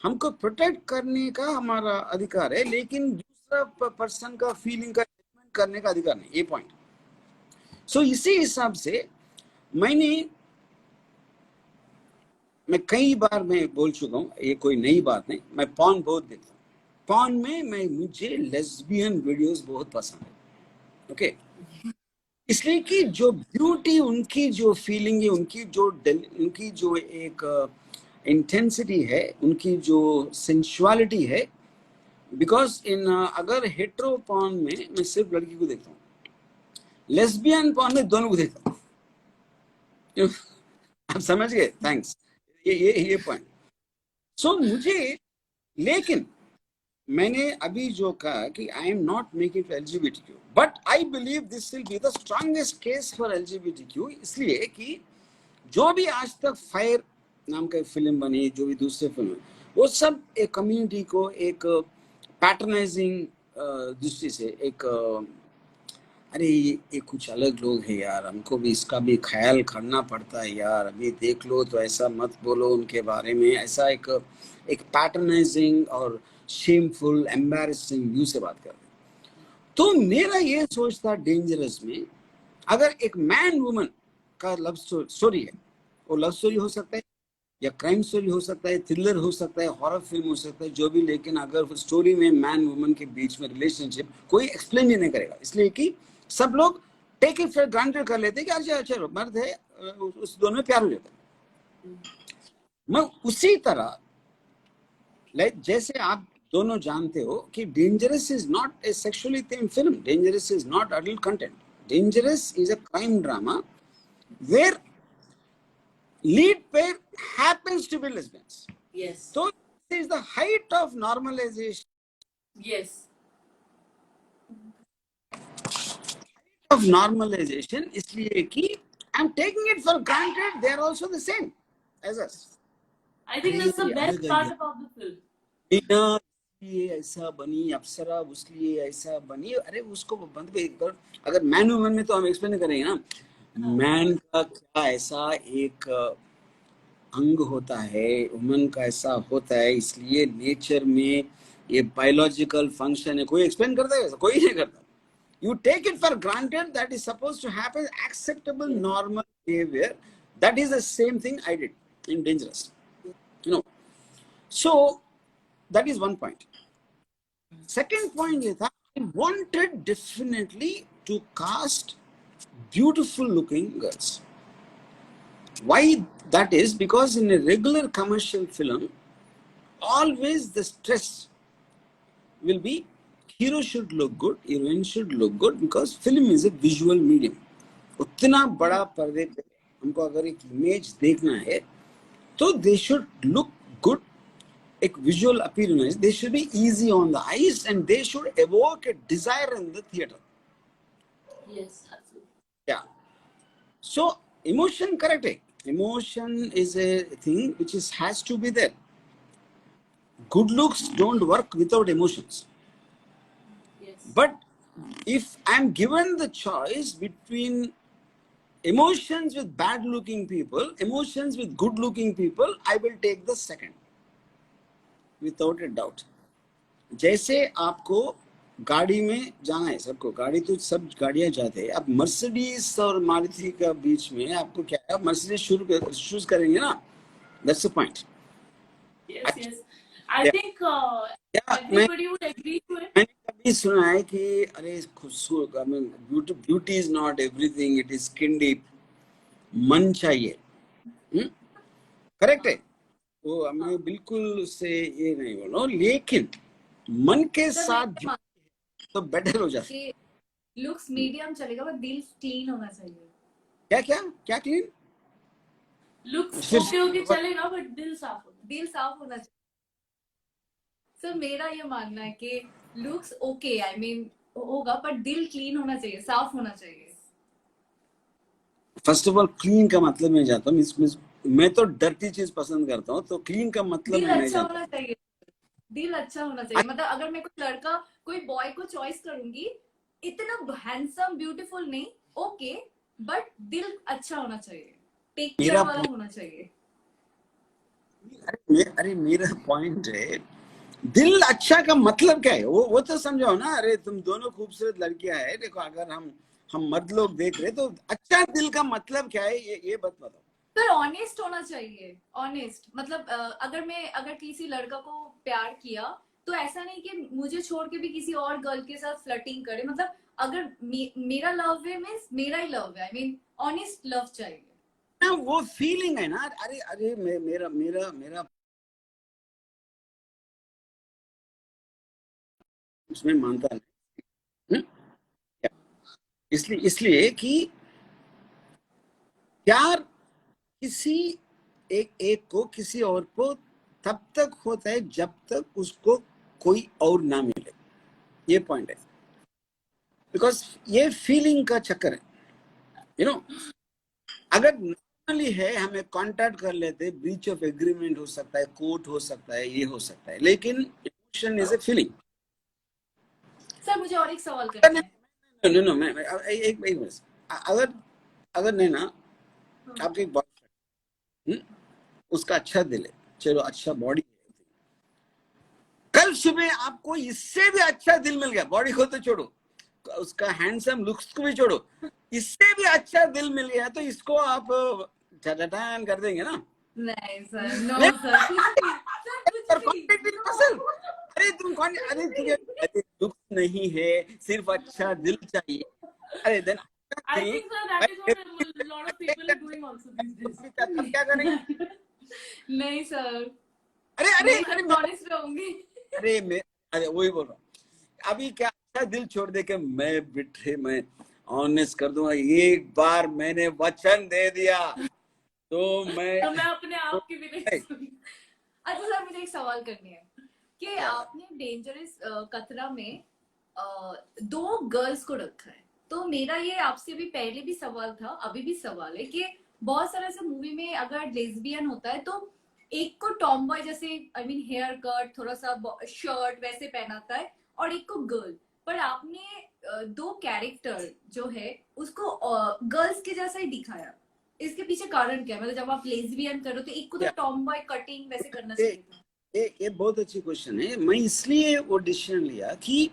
हमको प्रोटेक्ट करने का हमारा अधिकार है, लेकिन दूसरा पर्सन का फीलिंग का जजमेंट करने का अधिकार नहीं. ये पॉइंट. सो इसी हिसाब से मैं कई बार मैं बोल चुका हूँ, ये कोई नई बात नहीं. मैं पॉर्न बहुत देखता हूँ. पॉर्न में मुझे लेस्बियन वीडियोस बहुत पसंद है. ओके, इसलिए कि जो ब्यूटी, उनकी जो फीलिंग है, उनकी जो एक इंटेंसिटी है, उनकी जो सेंसुअलिटी है. बिकॉज इन अगर हेट्रो पॉर्न में मैं सिर्फ लड़की को देखता हूँ, लेस्बियन पॉर्न में दोनों को देखता हूँ. आप समझ गए? थैंक्स. ये पॉइंट. सो मुझे, लेकिन मैंने अभी जो कहा कि I am not making for LGBTQ, but I believe this will be the strongest case for LGBTQ. इसलिए कि जो भी आज तक फायर नाम का फिल्म बनी, जो भी दूसरे फिल्म, वो सब एक कम्युनिटी को एक पैटर्नाइजिंग दृष्टि से एक अरे ये कुछ अलग लोग हैं यार, हमको भी इसका भी ख्याल करना पड़ता है यार, अभी देख लो तो ऐसा मत बोलो उनके बारे में, ऐसा एक पैटर्नाइजिंग और शेमफुल एम्बैरेसिंग व्यू से बात कर रहे हैं. तो मेरा ये सोच था डेंजरस में, अगर एक मैन वुमन का लव स्टोरी है, वो लव स्टोरी हो सकता है या क्राइम स्टोरी हो सकता है, थ्रिलर हो सकता है, हॉरर फिल्म हो सकता है, जो भी, लेकिन अगर स्टोरी में मैन वुमन के बीच में रिलेशनशिप कोई एक्सप्लेन ही नहीं करेगा, इसलिए कि सब लोग टेक इट फॉर ग्रांटेड कर लेते हैं कि अच्छा चलो मर्द है, उस दोनों में प्यार हो जाता है. मैं उसी तरह, जैसे आप दोनों जानते हो कि dangerous is not a sexually themed film, dangerous is not adult content, dangerous is a crime drama where lead pair happens to be lesbians. Yes. So this is the height of normalization. Yes. Of normalization, इसलिए कि I'm taking it for granted they are also the same as us. I think that's the best part about the film. ये ऐसा बनी अप्सरा, उसलिए ऐसा बनी. अरे उसको बंद पे कर. अगर मैन वुमन में तो हम एक्सप्लेन करेंगे ना, मैन का क्या ऐसा एक अंग होता है, वुमन का ऐसा होता है, इसलिए नेचर में ये बायोलॉजिकल फंक्शन है. कोई एक्सप्लेन करता है? कोई नहीं करता. You take it for granted that is supposed to happen, acceptable normal behavior. That is the same thing I did in Dangerous, you know. So that is one point. Second point is that I wanted definitely to cast beautiful looking girls. Why that is? Because in a regular commercial film, always the stress will be hero should look good, heroine should look good, because film is a visual medium. उतना बड़ा पर्दे पे हमको अगर एक image देखना है तो they should look good, एक visual appearance, they should be easy on the eyes, and they should evoke a desire in the theater. Yes, absolutely. Yeah. So emotion, correct? Emotion is a thing which has to be there. Good looks don't work without emotions. Yes. But if I'm given the choice between emotions with bad looking people, emotions with good looking people, I will take the second, without a doubt. जैसे आपको गाड़ी में जाना है, सबको गाड़ी तो सब गाड़ियां जाते हैं, अब मर्सिडीज और मारुति का बीच में आपको क्या है, मर्सिडीज चूज करेंगे ना, that's the point. Yes, yes. I think everybody would agree to it. मैंने कभी सुना है कि अरे खूबसूरत, beauty is not everything, it is skin deep. मन चाहिए. करेक्ट है, वो हमें बिल्कुल उससे ये नहीं बोलो, लेकिन मन के साथ तो बेटर हो जाता है. लुक्स मीडियम चलेगा, बट दिल क्लीन होना चाहिए. क्या क्या क्या क्लीन? Looks okay चलेगा, but दिल साफ होना चाहिए. सर मेरा ये मानना है कि लुक्स ओके, आई मीन होगा, पर दिल क्लीन होना चाहिए, साफ होना चाहिए. फर्स्ट ऑफ ऑल क्लीन का मतलब मैं जाता हूँ, मैं तो डर्टी चीज पसंद करता हूँ, तो क्लीन का मतलब दिल मैं नहीं अच्छा जानता. होना चाहिए, दिल अच्छा होना चाहिए. मतलब अगर मैं कोई लड़का, कोई बॉय को चॉइस करूंगी, इतना हैंडसम ब्यूटीफुल नहीं, ओके, बट दिल अच्छा होना चाहिए, टेक केयर वाला होना चाहिए. अरे मेरा पॉइंट है, दिल अच्छा का मतलब क्या है, वो तो समझाओ ना. अरे तुम दोनों खूबसूरत लड़कियां हैं, देखो अगर हम मर्द लोग देख रहे तो अच्छा दिल का मतलब क्या है, ये बात बताओ. सर ऑनेस्ट होना चाहिए, ऑनेस्ट. मतलब अगर किसी लड़का को प्यार किया तो ऐसा नहीं कि मुझे छोड़ के भी किसी और गर्ल के साथ फ्लर्टिंग करे. मतलब अगर मेरा लव है मींस मेरा ही लव है, आई मीन ऑनेस्ट लव चाहिए ना. वो फीलिंग है ना. अरे मेरा उसमें मानता नहीं. इसलिए कि प्यार किसी एक को किसी और को तब तक होता है जब तक उसको कोई और ना मिले. ये पॉइंट है, बिकॉज ये फीलिंग का चक्कर है, यू नो. अगर नॉर्मली है, हमें कांटेक्ट कर लेते, ब्रीच ऑफ एग्रीमेंट हो सकता है, कोर्ट हो सकता है, ये हो सकता है, लेकिन emotion is a feeling. Sir मुझे और एक सवाल करना है. नो मैं एक मिनट. अगर नहीं ना, आपके बॉयफ्रेंड, उसका अच्छा दिल है, चलो अच्छा बॉडी है, कल सुबह आपको इससे भी अच्छा दिल मिल गया, बॉडी को तो छोड़ो, उसका हैंडसम लुक्स को भी छोड़ो, इससे भी अच्छा दिल मिल गया, तो इसको आप टटाटन कर देंगे ना? नहीं सर, नो सर. अरे तुझे लुक्स नहीं है, सिर्फ अच्छा दिल चाहिए. अरे then I think sir, that is what a lot of people are doing also these days. क्या करेंगे? नहीं सर, अरे ऑनेस्ट रहूंगी. अरे वही बोल रहा हूँ. अभी क्या अच्छा दिल छोड़ दे के मैं ऑनेस्ट कर दूंगा. एक बार मैंने वचन दे दिया तो मैं अपने आप की भी नहीं सुनी. अच्छा सर, मुझे एक सवाल करनी है कि आपने डेंजरस कतरा में 2 गर्ल्स को रखा है, तो मेरा ये आपसे भी पहले भी सवाल था, अभी भी सवाल है कि बहुत सारे ऐसे मूवी में अगर लेस्बियन होता है तो एक को टॉम बॉय जैसे, आई मीन हेयर कट, थोड़ा सा शर्ट वैसे पहनाता है, और एक को गर्ल. पर आपने 2 कैरेक्टर जो है उसको गर्ल्स के जैसा ही दिखाया. इसके पीछे कारण क्या है? मतलब जब आप लेस्बियन करो तो एक को तो टॉम बॉय कटिंग वैसे करना चाहिए था. ये बहुत अच्छी क्वेश्चन है. मैं इसलिए वो डिसीजन लिया कि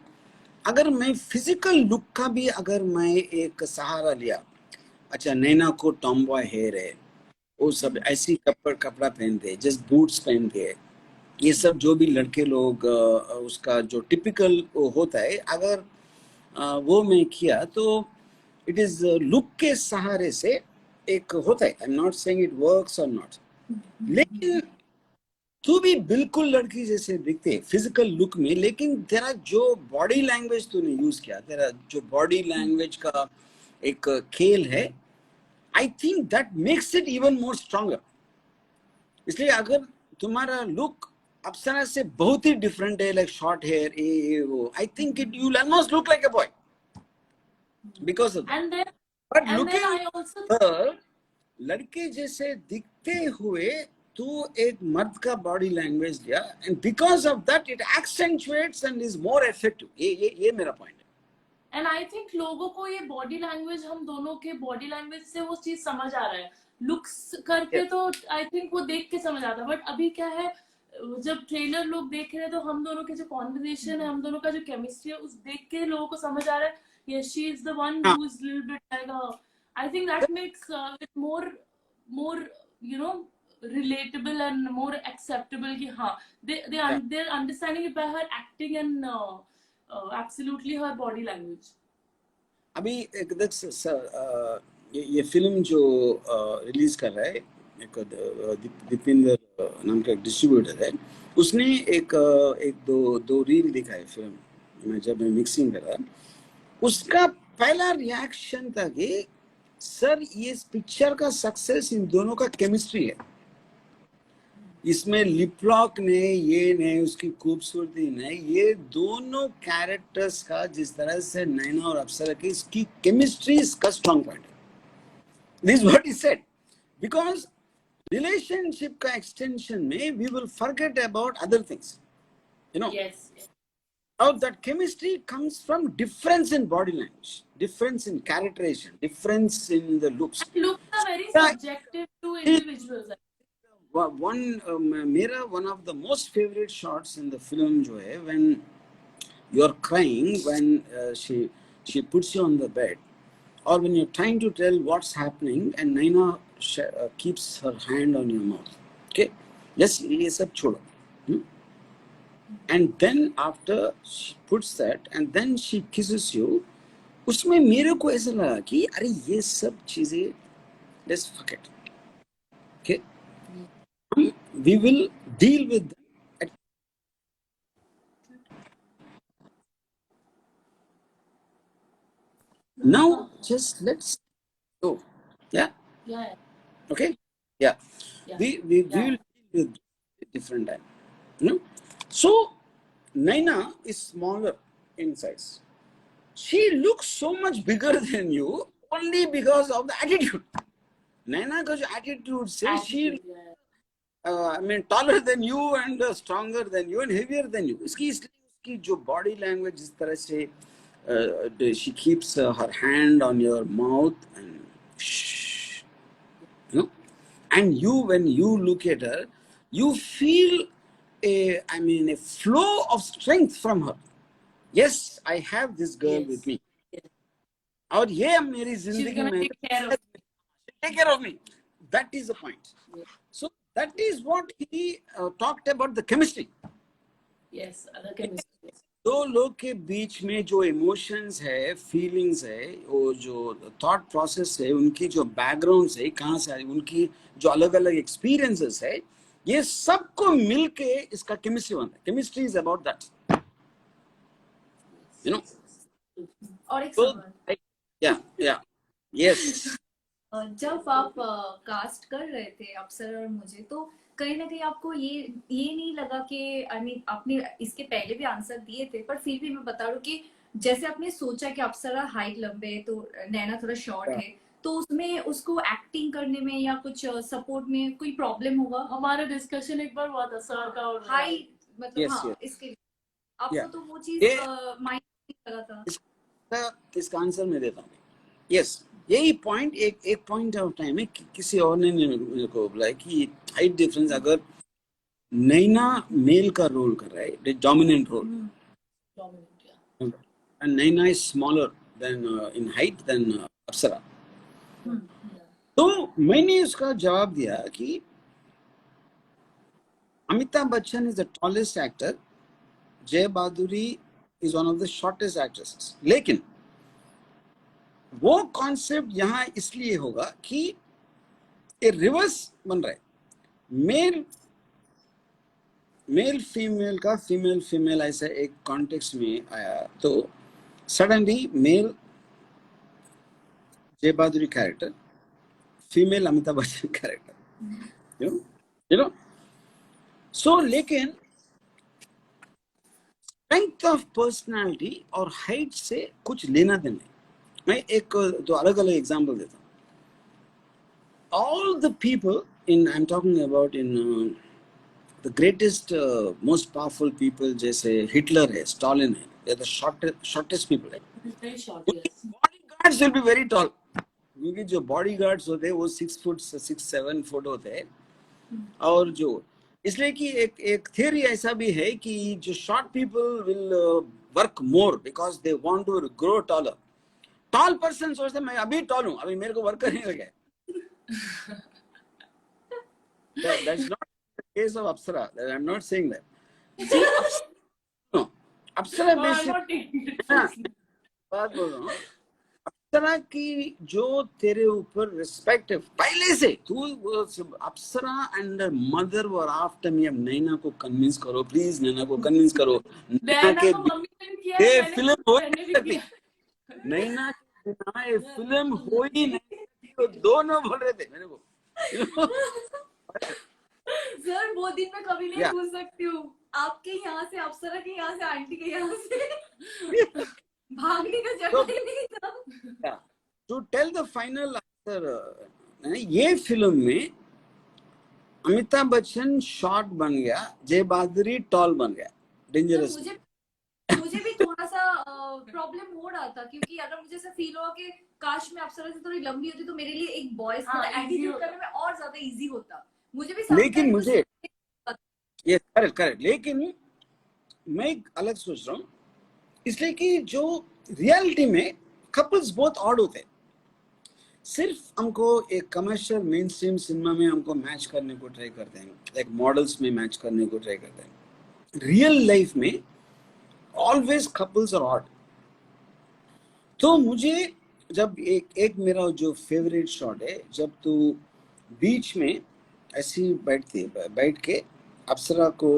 अगर मैं फिजिकल लुक का भी अगर मैं एक सहारा लिया, अच्छा नैना को टॉम बॉय हेयर है, वो सब ऐसी कपड़ा पहनते, जस्ट बूट्स पहनते हैं, ये सब जो भी लड़के लोग उसका जो टिपिकल होता है, अगर वो मैं किया तो इट इज लुक के सहारे से एक होता है. I am not saying it works और नॉट, लेकिन तू भी बिल्कुल लड़की जैसे दिखते फिजिकल लुक में, लेकिन तेरा जो बॉडी लैंग्वेज तूने यूज किया, तेरा जो बॉडी लैंग्वेज का एक खेल है, I think that makes it even more stronger. इसलिए अगर तुम्हारा लुक अप्सरा से बहुत ही डिफरेंट है, लाइक शॉर्ट हेयर, ये वो, I think it you almost look like a boy because of that. And then, बट and then looking I also हर लड़के जैसे दिखते हुए तू एक मर्द का बॉडी लैंग्वेज लिया, and because of that it accentuates and is more effective. ये मेरा पॉइंट है. एंड आई थिंक लोगों को ये बॉडी लैंग्वेज, हम दोनों के बॉडी लैंग्वेज से वो चीज समझ आ रहा है. लुक्स करके तो आई थिंक वो देख के समझ आता है, बट अभी क्या है, जब ट्रेलर लोग देख रहे हैं तो हम दोनों के जो कॉन्वर्सेशन है, हम दोनों का जो केमिस्ट्री है, उस देख के लोगों को समझ आ रहा है yes she is the one हाँ. who is little bit like a, I think that makes it more you know relatable and more acceptable ki ha they're understanding it by her acting and absolutely her body language. अभी एक ये film जो release कर रहा है, एक दीपिंदर नाम का एक डिस्ट्रीब्यूटर है, उसने एक दो रील दिखाई फिल्म में. जब मैं मिक्सिंग कर रहा, उसका पहला रिएक्शन था कि सर ये पिक्चर का सक्सेस इन दोनों का केमिस्ट्री है. इसमें लिपलॉक ने ये नहीं, उसकी खूबसूरती नहीं, ये दोनों कैरेक्टर्स का जिस तरह से नैना और अप्सरा की इसकी केमिस्ट्री इसका स्ट्रॉन्ग पॉइंट है. This what he said. Because relationship का एक्सटेंशन में we will forget about other things, you know. Yes. Now that chemistry comes from difference in body language, difference in characterization, difference in the looks. Looks are very Yeah. subjective to individuals. One of the most favorite shots in the film जो है, when you're crying, when she puts you on the bed, or when you're trying to tell what's happening, and Naina keeps her hand on your mouth. Okay, yes, ये सब छोड़ो. And then after she puts that and then she kisses you, उसमें मेरे को ऐसा लगा कि अरे ये सब चीजें let's fuck it. Okay, we will deal with them. Now just let's go. Yeah. Yeah. Okay. Yeah. Yeah. We Yeah. will deal with different time. You know? So Naina is smaller in size. She looks so much bigger than you only because of the attitude. Naina का जो attitude से she I mean taller than you and stronger than you and heavier than you. इसकी जो body language इस तरह से she keeps her hand on your mouth and shh, you know, and you when you look at her, you feel a flow of strength from her. Yes, I have this girl with me. और ये मेरी जिंदगी में take care of me. That is the point. So that is what he talked about, the chemistry. Yes, the chemistry. दो लोग के बीच में जो इमोशंस है, फीलिंग्स है, वो जो थॉट प्रोसेस है, उनकी जो बैकग्राउंड है, कहाँ से आई, उनकी जो अलग अलग एक्सपीरियंसेस है, ये सबको मिलके इसका केमिस्ट्री बनता है. Chemistry is about that, you know. और एक सवाल, या यस, जब आप कास्ट कर रहे थे अप्सरा और मुझे, तो कहीं ना कहीं आपको ये नहीं लगा कि आई मीन आपने इसके पहले भी आंसर दिए थे, पर फिर भी मैं बता रहा हूँ कि जैसे आपने सोचा कि अप्सरा हाइट लंबे है तो नैना थोड़ा शॉर्ट है, तो उसमें उसको एक्टिंग करने में या कुछ सपोर्ट में कोई प्रॉब्लम होगा? हमारा डिस्कशन एक बार हुआ था सर का और हाइट मतलब Yes, हाँ yes. इसके लिए आपको तो वो चीज माइंड नहीं लगा था? इसका आंसर मैं देता हूँ. यस, यही पॉइंट एक पॉइंट ऑफ टाइम में किसी और ने मेरे को बोला कि हाइट डिफरेंस, अगर नैना मेल का रोल कर रहा है, dominant role, and Naina is smaller than in height than Apsara, तो मैंने उसका जवाब दिया कि Amitabh Bachchan is the tallest actor, Jaya Bhaduri is one of the shortest actresses. लेकिन वो कॉन्सेप्ट यहां इसलिए होगा कि ये रिवर्स बन रहा है. मेल मेल फीमेल का फीमेल फीमेल ऐसा एक कॉन्टेक्स्ट में आया तो suddenly male Jaya Bhaduri character, female Amitabh Bachchan character, you know so लेकिन स्ट्रेंथ ऑफ पर्सनालिटी और हाइट से कुछ लेना देना नहीं। मैं एक तो अलग अलग एग्जांपल देता हूँ। All the people in I am talking about in the greatest most powerful people जैसे हिटलर है, स्टालिन है, they are the shortest people है। Very short, yes. Bodyguards will be very tall, क्योंकि जो बॉडीगार्ड्स होते हैं वो 6'7" होते हैं। और जो इसलिए कि एक थियरी ऐसा भी है कि जो short people will work more because they want to grow taller. Tall person सोचते मैं अभी टॉल हूं, अभी मेरे को वर्क करने लगे। That's not the case of Apsara. I'm not saying that. No, Apsara No, I'm basically not taking it हाँ, personally. बात बोल रहा हूँ। अप्सरा की जो तेरे ऊपर रिस्पेक्ट है पहले से, तू Apsara and mother were after me. अब नैना को कन्विंस करो प्लीज, नैना को कन्विंस करो। नैना नैना के को मम्मी ने किया है, ये मैंने फिल्म खुद हो मैंने ही भी नहीं किया। सकती, नैना के बिना ये फिल्म हो ही नहीं सकती। वो दोनों बोल रहे थे मेरे को, you know? सर वो दिन मैं कभी नहीं Yeah. भूल सकती हूँ। आपके यहाँ से अप्सरा के यहाँ से आंटी के यहाँ से भागने का जगह ही नहीं था। Yeah. To tell the final answer, ये फिल्म में अमिताभ बच्चन शॉर्ट बन गया, जय बहादुरी टॉल बन गया, डेंजरस। मुझे भी थोड़ा सा प्रॉब्लम हो रहा था, क्योंकि अगर मुझे ऐसा फील हुआ कि काश मैं अप्सरा से थोड़ी लंबी होती तो मेरे लिए एक बॉयज हाँ, का easy एटीट्यूड होता। करने में और ज्यादा इजी होता। मुझे भी लेकिन sometimes मुझे ये करेक्ट करेक्ट, लेकिन मैं एक अलग सोच रहा हूँ, इसलिए कि जो रियलिटी में कपल्स बहुत ऑड होते हैं। सिर्फ हमको एक कमर्शियल मेन स्ट्रीम सिनेमा में हमको मैच करने को ट्राई करते हैं, एक मॉडल्स में मैच करने को ट्राई करते हैं। रियल लाइफ में ऑलवेज कपल्स आर ऑड। तो मुझे जब एक मेरा जो फेवरेट शॉट है, जब तू बीच में ऐसी बैठ के अप्सरा को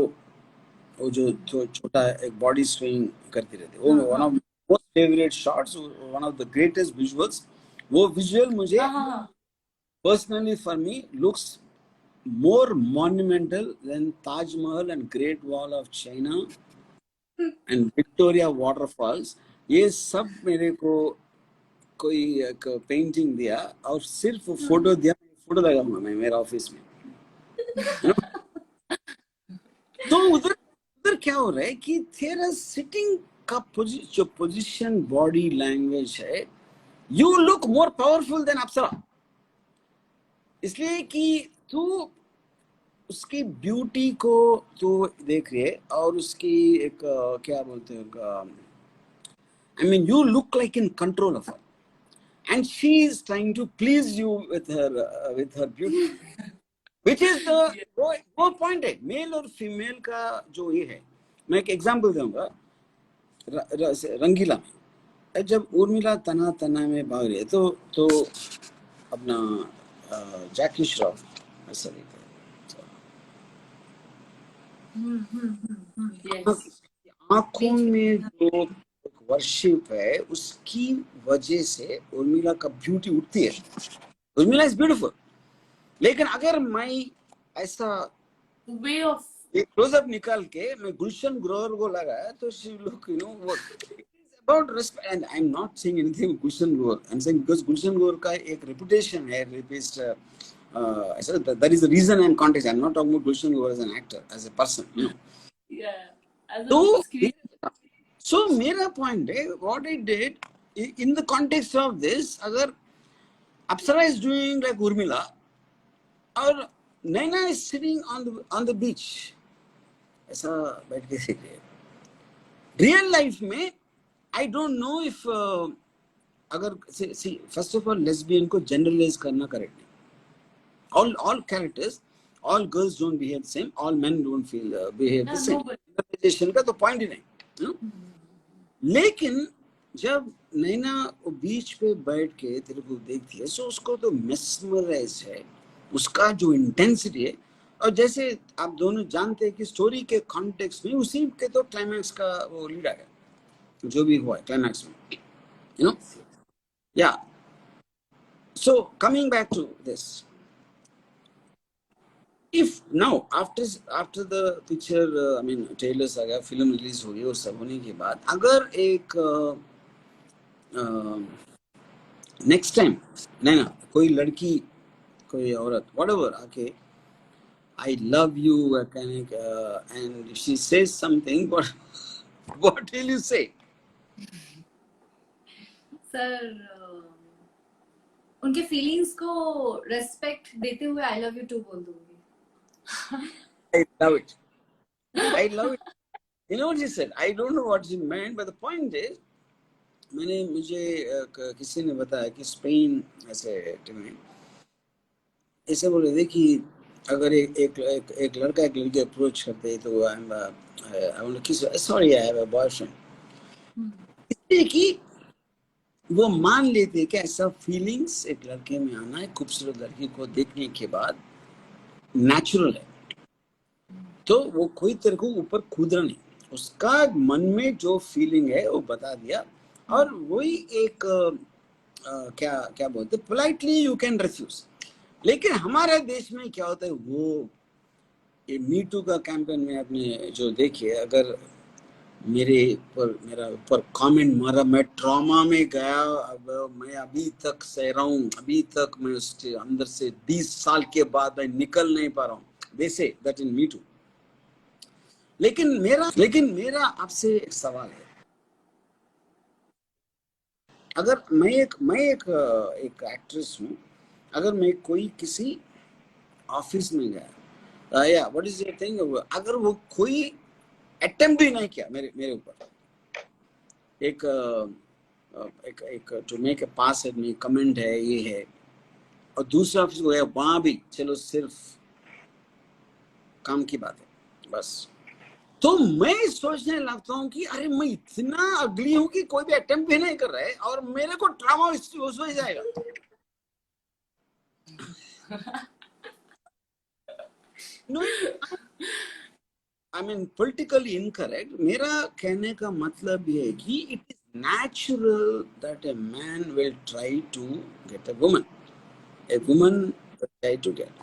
वो जो छोटा एक बॉडी स्विंग करती रहती है, वो one of most favourite shots, one of the greatest visuals. वो विजुअल मुझे personally for me looks more monumental than Taj Mahal and Great Wall of China and Victoria waterfalls। ये सब मेरे को कोई एक पेंटिंग दिया और सिर्फ फोटो दिया, फोटो लगाऊंगा मैं मेरा ऑफिस में। तो उधर क्या हो रहा है कि तेरा सिटिंग का जो पोजीशन, बॉडी लैंग्वेज है, you look more powerful than Apsara. इसलिए कि तू उसकी ब्यूटी को तो देख रही है और उसकी एक क्या बोलते हैं, I mean you look like in control of her and she is trying to please you with her beauty, which is the वो point है मेल और फीमेल का जो ये है। मैं एक एग्जांपल दूंगा, रंगीला में जब उर्मिला तना तना में भाग रही है तो अपना जैकी श्रॉफ ऐसा दिखता है। आंखों में जो वर्शिप है उसकी वजह से उर्मिला का ब्यूटी उठती है। उर्मिला इज ब्यूटीफुल, लेकिन अगर मैं ऐसा वे ऑफ एक क्लोजअप निकाल के मैं गुलशन ग्रोवर को लगाया तो she look about respect, and I'm not saying anything with Gulshan Grover. I'm saying because Gulshan Grover का एक reputation है rapist, I said that is the reason and context. I'm not talking about Gulshan Grover as an actor, as a person, you know. Yeah, as a So, screen. so मेरा point है, what I did in the context of this, अगर Apsara is doing like Urmila और Naina is sitting on the beach, ऐसा बैठ के देख रही है। Real life में I don't know if अगर see first of all lesbian को generalize करना correct नहीं। All characters, all girls don't behave the same, all men don't feel behave the same। generalization का तो point ही नहीं। लेकिन जब नैना बीच पे बैठ के तेरे को देखती है, सो उसको तो mesmerize है, उसका जो intensity है। और जैसे आप दोनों जानते हैं कि स्टोरी के कॉन्टेक्स्ट में उसी के तो क्लाइमैक्स का वो लीड आ गया जो भी हुआ है क्लाइमैक्स में, यू नो. या so coming back to this, if now after the picture I mean trailers आ गया, फिल्म रिलीज हो गई और सब होने के बाद अगर एक नेक्स्ट टाइम नहीं ना कोई लड़की कोई औरत whatever आके I love you and if she says something, what will you say? Sir उनके फीलिंग्स को रेस्पेक्ट देते हुए आई लव यू टू बोल दूंगी. I love it. I love it. You know what she said? I don't know what she meant, but the point is, मुझे किसी ने बताया कि स्पेन ऐसे में ऐसे बोल रहे थे कि अगर एक लड़का एक लड़की अप्रोच करते तो आई वांट टू किस, sorry I have a boyfriend, इसलिए कि वो मान लेते कि ऐसा फीलिंग्स एक लड़के में आना है खूबसूरत लड़की को देखने के बाद नेचुरल है, तो वो कोई तरह को ऊपर कूदना नहीं, उसका मन में जो फीलिंग है वो बता दिया. और वही एक क्या क्या बोलते पोलाइटली यू कैन रिफ्यूज. लेकिन हमारे देश में क्या होता है, वो ये मी टू का कैंपेन में आपने जो देखिए, अगर मेरा ऊपर कमेंट मारा, मैं ट्रॉमा में गया, अब मैं अभी तक सह रहा हूँ, अभी तक मैं उसके अंदर से 20 साल के बाद मैं निकल नहीं पा रहा हूँ, दे say that in me to. लेकिन मेरा आपसे एक सवाल है, अगर मैं एक एक्ट्रेस हूँ, अगर मैं कोई किसी ऑफिस में गया या व्हाट इज योर थिंग, अगर वो कोई अटेम्प्ट भी नहीं किया मेरे ऊपर, एक टू मेक ए पास में कमेंट है ये है, और दूसरे ऑफिस को गया वहां भी चलो सिर्फ काम की बात है बस, तो मैं सोचने लगता हूँ कि अरे मैं इतना अगली हूँ कि कोई भी अटेम्प्ट भी नहीं कर रहा है और मेरे को ट्रॉमा उस वजह जाएगा. No, I mean politically incorrect. मेरा कहने का मतलब ये है कि it is natural that a man will try to get a woman will try to get.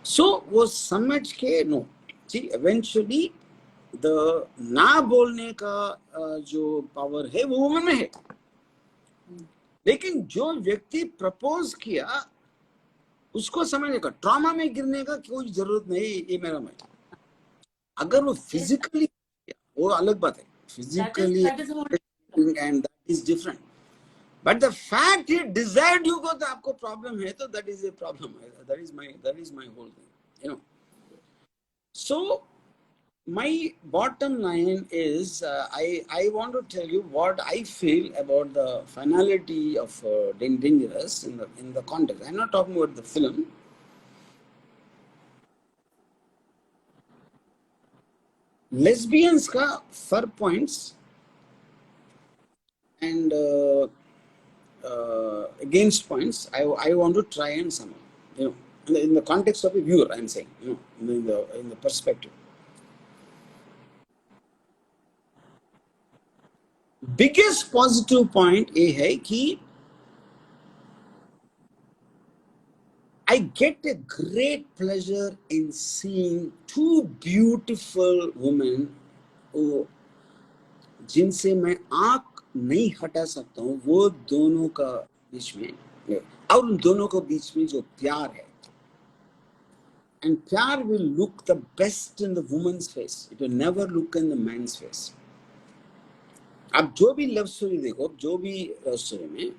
So वो समझ के no, see eventually the ना बोलने का जो पावर है वो वुमन में है, लेकिन जो व्यक्ति प्रपोज किया उसको समझने का, ट्रॉमा में गिरने का कोई जरूरत नहीं. ये मेरा माइंड, अगर वो फिजिकली वो अलग बात है, physically and that is different, but the fact he desired you को, तो आपको प्रॉब्लम है, तो that is a problem, that is my whole thing, you know. So my bottom line is I want to tell you what I feel about the finality of Dangerous in the context. I'm not talking about the film. Lesbians ka fur points and against points I want to try and sum up, you know, in the context of a viewer, I'm saying, you know, in the perspective. Biggest positive point ये है कि I get a great pleasure in seeing two beautiful women जिनसे मैं आंख नहीं हटा सकता हूँ, वो दोनों का बीच में, और उन दोनों के बीच में जो प्यार है, and प्यार will look the best in the woman's face, it will never look in the man's face. आप जो भी लव स्टोरी देखो, जो भी लव स्टोरी में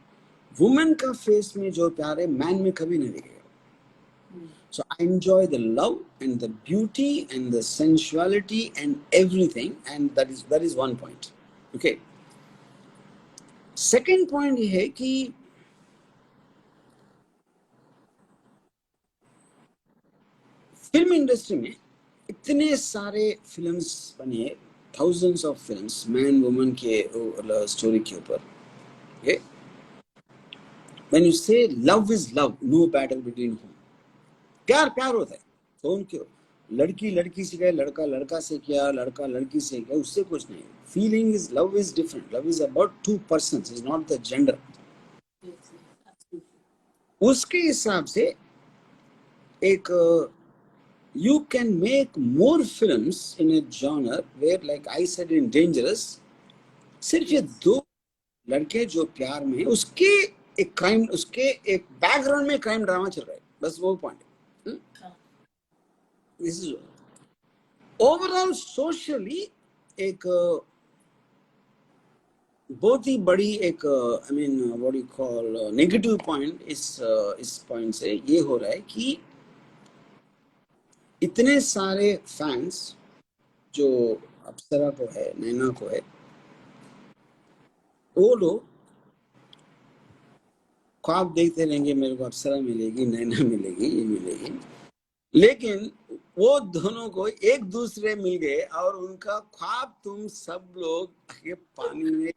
वुमेन का फेस में जो प्यार है, मैन में कभी नहीं दिखेगा. So I enjoy the love and the beauty and the sensuality and everything, and that is one point. Okay. Second point ये है कि फिल्म इंडस्ट्री में इतने सारे फिल्म्स बने, thousands of films man woman के स्टोरी के ऊपर. Okay? When you say love is love, no battle between whom, प्यार प्यार होता है, कौन क्यों, लड़की लड़की से क्या, लड़का लड़का से क्या, लड़का लड़की से क्या, उससे कुछ नहीं. Feeling is, love is different. Love is about to persons, is not the gender. उसके हिसाब से एक you can make more films in a genre where, like I said in Dangerous, सिर्फ ये दो लड़के जो प्यार में है, उसके एक क्राइम, उसके एक बैकग्राउंड में क्राइम ड्रामा चल रहा है, बस वो पॉइंट है. दिस इज ओवरऑल सोशली एक बहुत ही बड़ी एक I mean what you call negative point इस पॉइंट से ये हो रहा है कि इतने सारे फैंस जो अप्सरा को है, नैना को है, वो लोग ख्वाब देखते रहेंगे मेरे को अप्सरा मिलेगी, नैना मिलेगी, ये मिलेगी, लेकिन वो दोनों को एक दूसरे मिल गए और उनका ख्वाब तुम सब लोग के पानी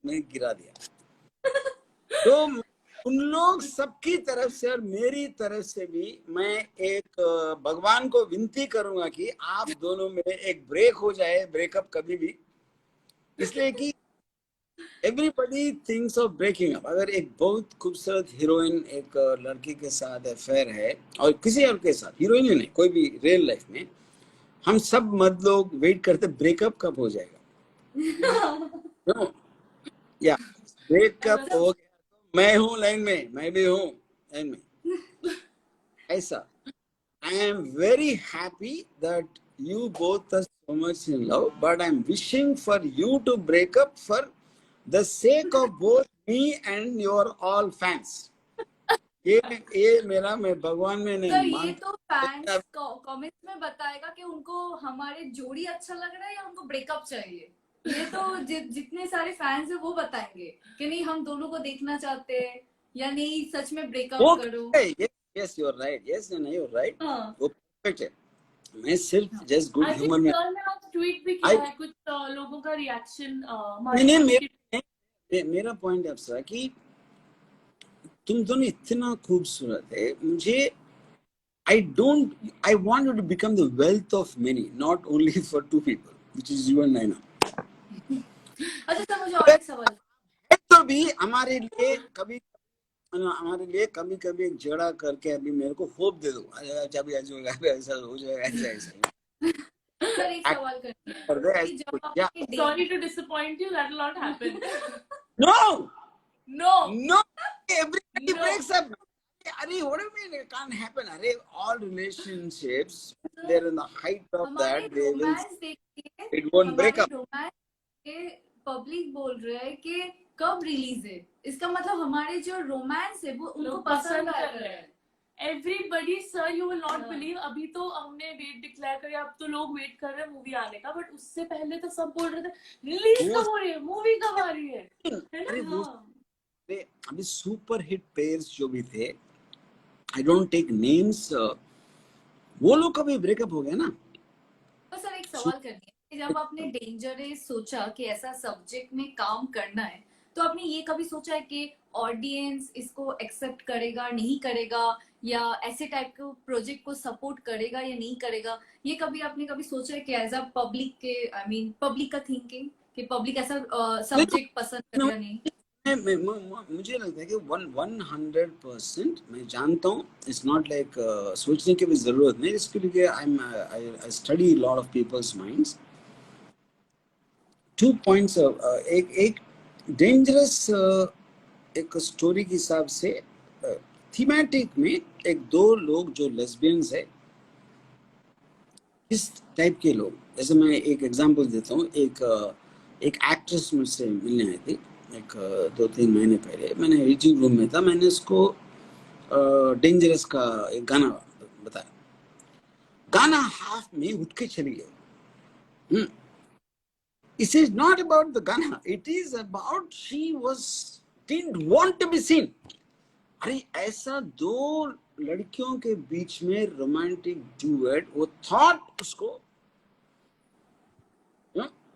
में गिरा दिया. तो उन लोग सबकी तरफ से और मेरी तरफ से भी मैं एक भगवान को विनती करूंगा कि आप दोनों में एक ब्रेक हो जाए, ब्रेकअप कभी भी, इसलिए कि everybody thinks of breaking up. अगर एक बहुत खूबसूरत हीरोइन एक लड़की के साथ अफेयर है और किसी और के साथ, हीरोइन ही नहीं, कोई भी रियल लाइफ में, हम सब मर्द लोग वेट करते ब्रेकअप कब हो जाएगा. नो या ब्रेकअप हो गया, मैं हूँ लाइन में, मैं भी हूँ लाइन में, ऐसा. I am very happy that you both are so much in love, but I'm wishing for you to break up for the sake of both me and your all fans. ये मेरा, मैं भगवान में नहीं sir, मांग. ये तो fans comments में बताएगा कि उनको हमारे जोड़ी अच्छा लग रहा है या उनको ब्रेकअप चाहिए. ये तो जितने सारे फैंस है वो बताएंगे कि नहीं हम दोनों को देखना चाहते हैं या नहीं सच में ब्रेकअप करो. Yes, you're right. Yes, Nana, you're right. हाँ. वो perfect है. मैं सिर्फ जस्ट गुड ह्यूमर में. सर ने आज ट्वीट भी किया है, कुछ लोगों का रिएक्शन. मेरा पॉइंट है अप्सरा कि तुम दोनों इतना खूबसूरत है, मुझे I want you to become the wealth of many, not only for two people, which is you and Naina. अच्छा सर, मुझे और एक सवाल. तो भी हमारे लिए कभी कभी एक झगड़ा करके अभी मेरे को होप दे दो, अभी ऐसा हो जाएगा, ऐसा. सर एक सवाल करते हैं. Sorry to disappoint you, that will not happen. No, everybody breaks up. Arey, what do you mean it can't happen? Arey, all relationships, they're in the height of that, they will, it won't break up. Public बोल रहा है कि कब release है, इसका मतलब हमारे जो रोमांस है वो उनको पसंद आ रहा है. Everybody sir, you will not believe, अभी तो हमने डेट डिक्लेयर करी, अब तो लोग वेट कर रहे हैं मूवी आने का, बट उससे पहले तो सब बोल रहे थे रिलीज कब हो रही है, मूवी कब आ रही है. अभी सुपर हिट पेयर्स जो भी थे, आई डोंट टेक नेम्स, वो लोग कभी ब्रेकअप हो गया ना. तो सर एक सवाल करनी है, जब आपने डेंजरस सोचा कि ऐसा सब्जेक्ट में काम करना है, तो आपने ये कभी सोचा है कि ऑडियंस इसको एक्सेप्ट करेगा नहीं करेगा, या ऐसे टाइप के प्रोजेक्ट को सपोर्ट करेगा या नहीं करेगा? ये कभी आपने कभी सोचा है कि एज अ पब्लिक के, आई मीन पब्लिक का थिंकिंग कि पब्लिक ऐसा सब्जेक्ट पसंद करेगा नहीं? मुझे लगता है कि 100% मैं जानता हूँ. इट्स नॉट लाइक सोचने की भी जरूरत नहीं, इसके लिए I study lot of peoples minds. 2 points. एक डेंजरस एक स्टोरी के हिसाब से थीमेटिक में एक दो लोग जो लेस्बियंस है, इस टाइप के लोग, जैसे मैं एक एग्जांपल देता हूँ. एक एक्ट्रेस मुझसे मिलने आई थी एक 2-3 महीने पहले. मैंने रीडिंग रूम में था, मैंने उसको डेंजरस का एक गाना बताया. गाना हाफ में उठ के चली गई. It is not about the Gana. It is about she didn't want to be seen. अरे ऐसा दो लड़कियों के बीच में रोमांटिक डुएट, वो थॉट उसको,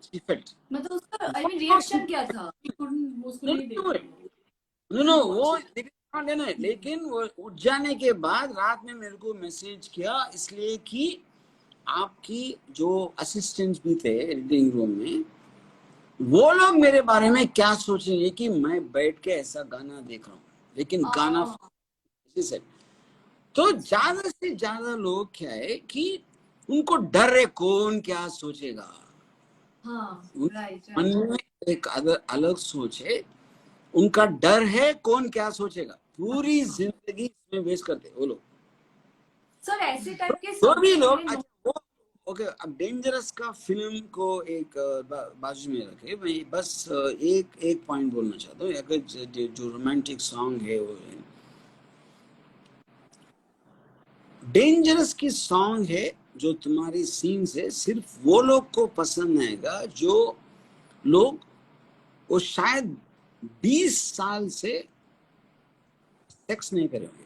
she felt. मतलब उसका आई मीन रिएक्शन क्या था? No, वो हाँ नहीं, लेकिन वो उठ जाने के बाद रात में मेरे को मैसेज किया, इसलिए कि आपकी जो असिस्टेंट्स भी थे एडिटिंग रूम में, वो लोग मेरे बारे में क्या सोचेंगे कि मैं बैठ के ऐसा गाना देख रहा हूँ, लेकिन गाना से। तो ज्यादा से ज्यादा लोग क्या है कि उनको डर है कौन क्या सोचेगा। हाँ, राइट मन राइट। में एक अलग सोच है, उनका डर है कौन क्या सोचेगा, पूरी जिंदगी इसमें वेस्ट करते वो लोग। सर ऐसे टाइप के जो भी सब्जेक्ट लोग में अच्छा वो ओके, अब डेंजरस का फिल्म को एक बाजू में रखे, मैं बस एक पॉइंट बोलना चाहता हूँ। अगर जो रोमांटिक सॉन्ग है वो डेंजरस की सॉन्ग है, जो तुम्हारी सीन से सिर्फ वो लोग को पसंद आएगा जो लोग वो शायद 20 साल से सेक्स नहीं करे होंगे।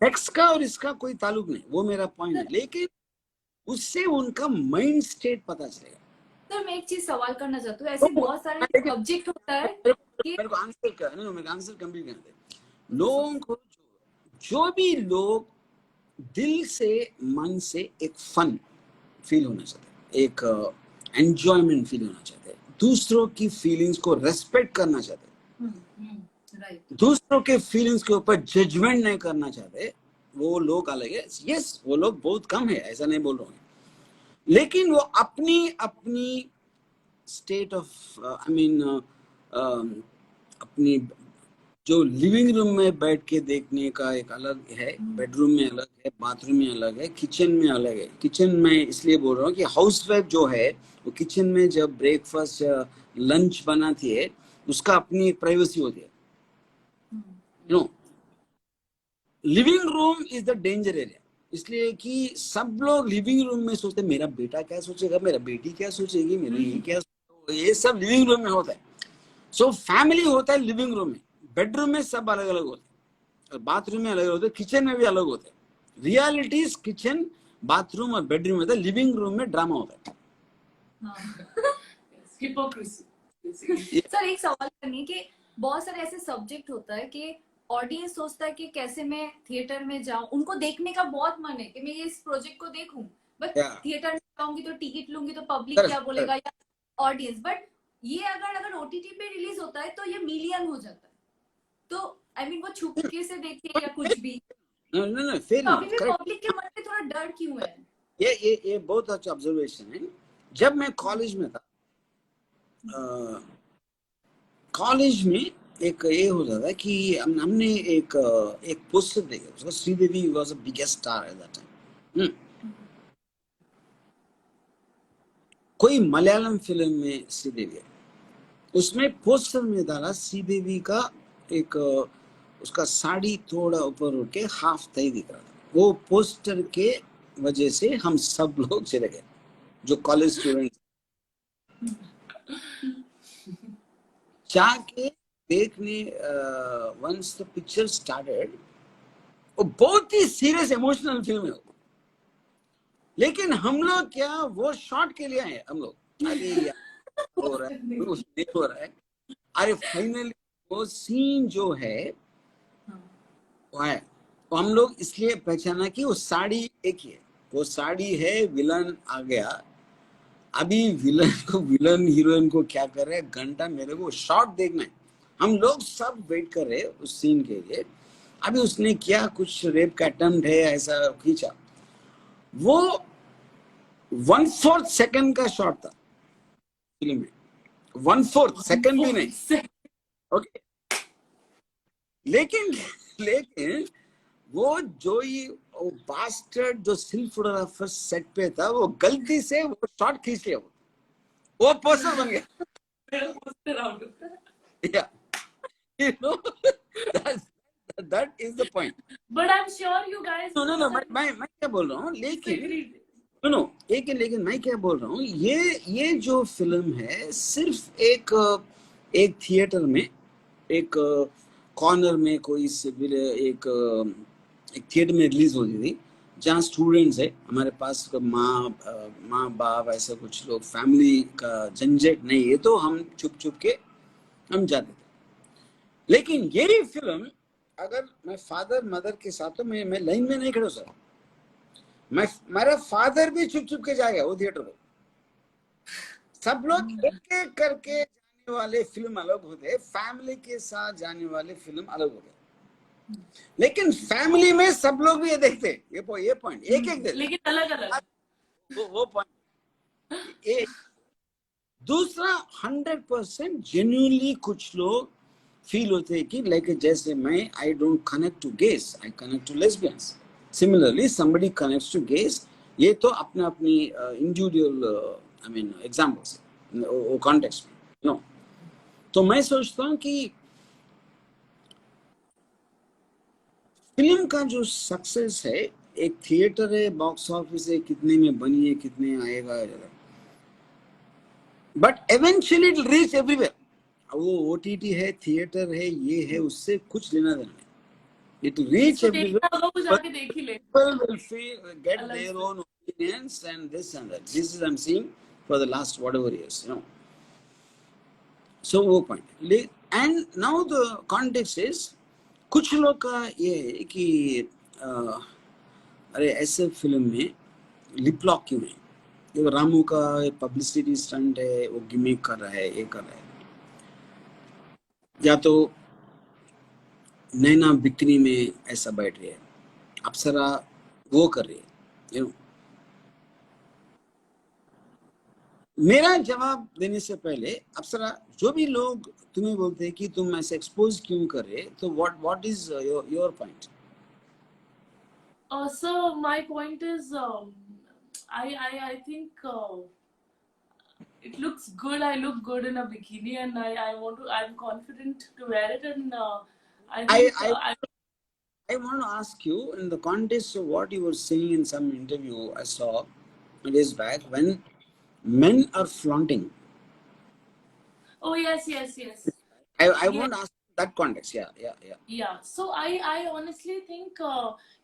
सेक्स का और इसका कोई ताल्लुक नहीं, वो मेरा पॉइंट है, लेकिन उससे उनका माइंड स्टेट पता चलेगा। सर मैं एक चीज सवाल करना चाहती हूँ, ऐसे बहुत सारे सब्जेक्ट होता है कि मेरे को आंसर करना, मेरे को आंसर कंप्लीट करना दे। लोगों को जो भी लोग दिल से मन से एक फन फील होना चाहते हैं, एक एंजॉयमेंट फील होना चाहते हैं, दूसरों की फीलिंग्स को रेस्पेक्ट करना चाहते हैं, राइट, दूसरों के फीलिंग्स के ऊपर जजमेंट नहीं करना चाहते, वो लोग अलग है। यस, वो लोग बहुत कम है, ऐसा नहीं बोल रहा हूँ, लेकिन वो अपनी अपनी स्टेट ऑफ आई मीन अपनी जो लिविंग रूम में बैठ के देखने का एक अलग है, बेडरूम में अलग है, बाथरूम में अलग है, किचन में अलग है। किचन में इसलिए बोल रहा हूँ कि हाउसवाइफ जो है वो किचन में जब ब्रेकफास्ट या लंच बनाती है, उसका अपनी एक प्राइवेसी होती है। You know, living room is the danger area, इसलिए कि सब लोग लिविंग रूम में सोचते हैं मेरा बेटा क्या सोचेगा, मेरा बेटी क्या सोचेगी, मेरा ये क्या, ये सब लिविंग रूम में होता है। सो फैमिली होता है लिविंग रूम में, बेडरूम में सब अलग अलग होते हैं, और बाथरूम में अलग होते हैं, किचन में भी अलग होते हैं। रियलिटीज किचन, बाथरूम और बेडरूम होता है, लिविंग रूम में ड्रामा होता है। हिपोक्रेसी। सर एक सवाल करनी है कि बहुत सारे ऐसे सब्जेक्ट होता है कि ऑडियंस सोचता है कि कैसे मैं थिएटर में जाऊं, उनको देखने का बहुत मन है कि मैं इस प्रोजेक्ट को देखूं, बट Yeah. थिएटर में जाऊंगी तो टिकट लूंगी तो पब्लिक Correct, क्या बोलेगा या ऑडियंस, बट ये अगर ओटीटी पे रिलीज होता है तो ये मिलियन हो जाता है, तो आई मीन वो छुपके से देखे या कुछ भी, No, no, no, fair तो अभी enough, भी correct. पब्लिक के मन में थोड़ा डर क्यों है? ये बहुत अच्छा ऑब्जर्वेशन है। जब मैं कॉलेज में था, कॉलेज में एक ये होता था कि हमने एक पोस्टर देखा, उसका Sridevi was the biggest star at that time. कोई मलयालम फिल्म में श्रीदेवी है, उसमें पोस्टर में डाला श्रीदेवी का एक उसका साड़ी थोड़ा ऊपर उठ के हाफ तय दिख रहा था। वो पोस्टर के वजह से हम सब लोग चले गए, जो कॉलेज स्टूडेंट जाके देखने। वंस द पिक्चर स्टार्टेड, वो बहुत ही सीरियस इमोशनल फिल्म है, लेकिन हम लोग क्या वो शॉट के लिए आए, हम लोग अरे यार हो रहा है कुछ नहीं हो रहा है, अरे फाइनली वो सीन जो है वो है, तो हम लोग इसलिए पहचाना कि वो साड़ी एक ही है, वो साड़ी है, विलन आ गया। अभी विलन हीरोइन को क्या कर रहे हैं, घंटा मेरे को शॉट देखना है, हम लोग सब वेट कर रहे हैं उस सीन के लिए। अभी उसने किया कुछ रेप का अटेम्प्ट है, ऐसा खींचा, वो 1/4 सेकंड का शॉट था फिल्म में, 1/4 सेकंड भी नहीं, ओके। लेकिन वो जो ही वो बास्टर्ड जो स्टिल फोटोग्राफर सेट पे था, वो गलती से वो शॉट खींच लिया, वो पोस्टर बन गया। Yeah, you know, that is the point. But I'm sure you guys. No, मैं क्या बोल रहा हूँ, लेकिन लेकिन मैं क्या बोल रहा हूँ, ये जो फिल्म है सिर्फ एक थिएटर में, एक कॉर्नर में कोई सिविल एक थिएटर में रिलीज होती थी, जहाँ स्टूडेंट्स है, हमारे पास माँ बाप ऐसा कुछ लोग, फैमिली का झंझट नहीं है, तो हम छुप के हम जाते थे। लेकिन यही फिल्म अगर मैं फादर मदर के साथ, तो मैं लाइन में नहीं खड़ा सर, मेरा फादर भी चुप चुप के जाएगा वो थिएटर को। सब लोग एक एक करके जाने वाले फिल्म अलग होते, फैमिली के साथ जाने वाले फिल्म अलग होते, लेकिन फैमिली में सब लोग भी ये देखते, ये पॉइंट एक एक देखते, लेकिन अलग अलग वो पॉइंट। दूसरा 100% जेन्युइनली कुछ लोग फील होते हैं कि लाइक जैसे मैं, I don't connect to gays, I connect to lesbians. Similarly somebody connects to gays. ये तो अपने अपनी इंडिविजुअल आई मीन एग्जाम्पल्स वो कॉन्टेक्स्ट में नो। तो मैं सोचता हूँ कि फिल्म का जो सक्सेस है, एक थिएटर है, बॉक्स ऑफिस है, कितने में बनी है, कितने आएगा, but eventually it reach everywhere. वो ओटीटी है, थिएटर है, ये है, उससे कुछ लेना देना नहीं। It will reach everywhere. People will get their own opinions and this and that. This is I'm seeing for the last whatever years, you know. So वो point. And now the context is कुछ लोग का ये है कि अरे ऐसे film में लिप लॉक क्यों है? ये रामू का पब्लिसिटी स्टंट है, वो गिमिक कर रहा है, ये कर रहा है, या तो नैना बिकनी में ऐसा बैठ रही है, अप्सरा वो कर रही है, यू नो। मेरा जवाब देने से पहले अप्सरा, जो भी लोग तुम्हें बोलते हैं कि तुम ऐसे एक्सपोज क्यों कर रहे, तो what is your point? So my point is, I think it looks good. I look good in a bikini, and I'm confident to wear it, and I want to ask you, in the context of what you were saying in some interview I saw days back, when men are flaunting. Oh yes. I want to ask that context. Yeah. So I honestly think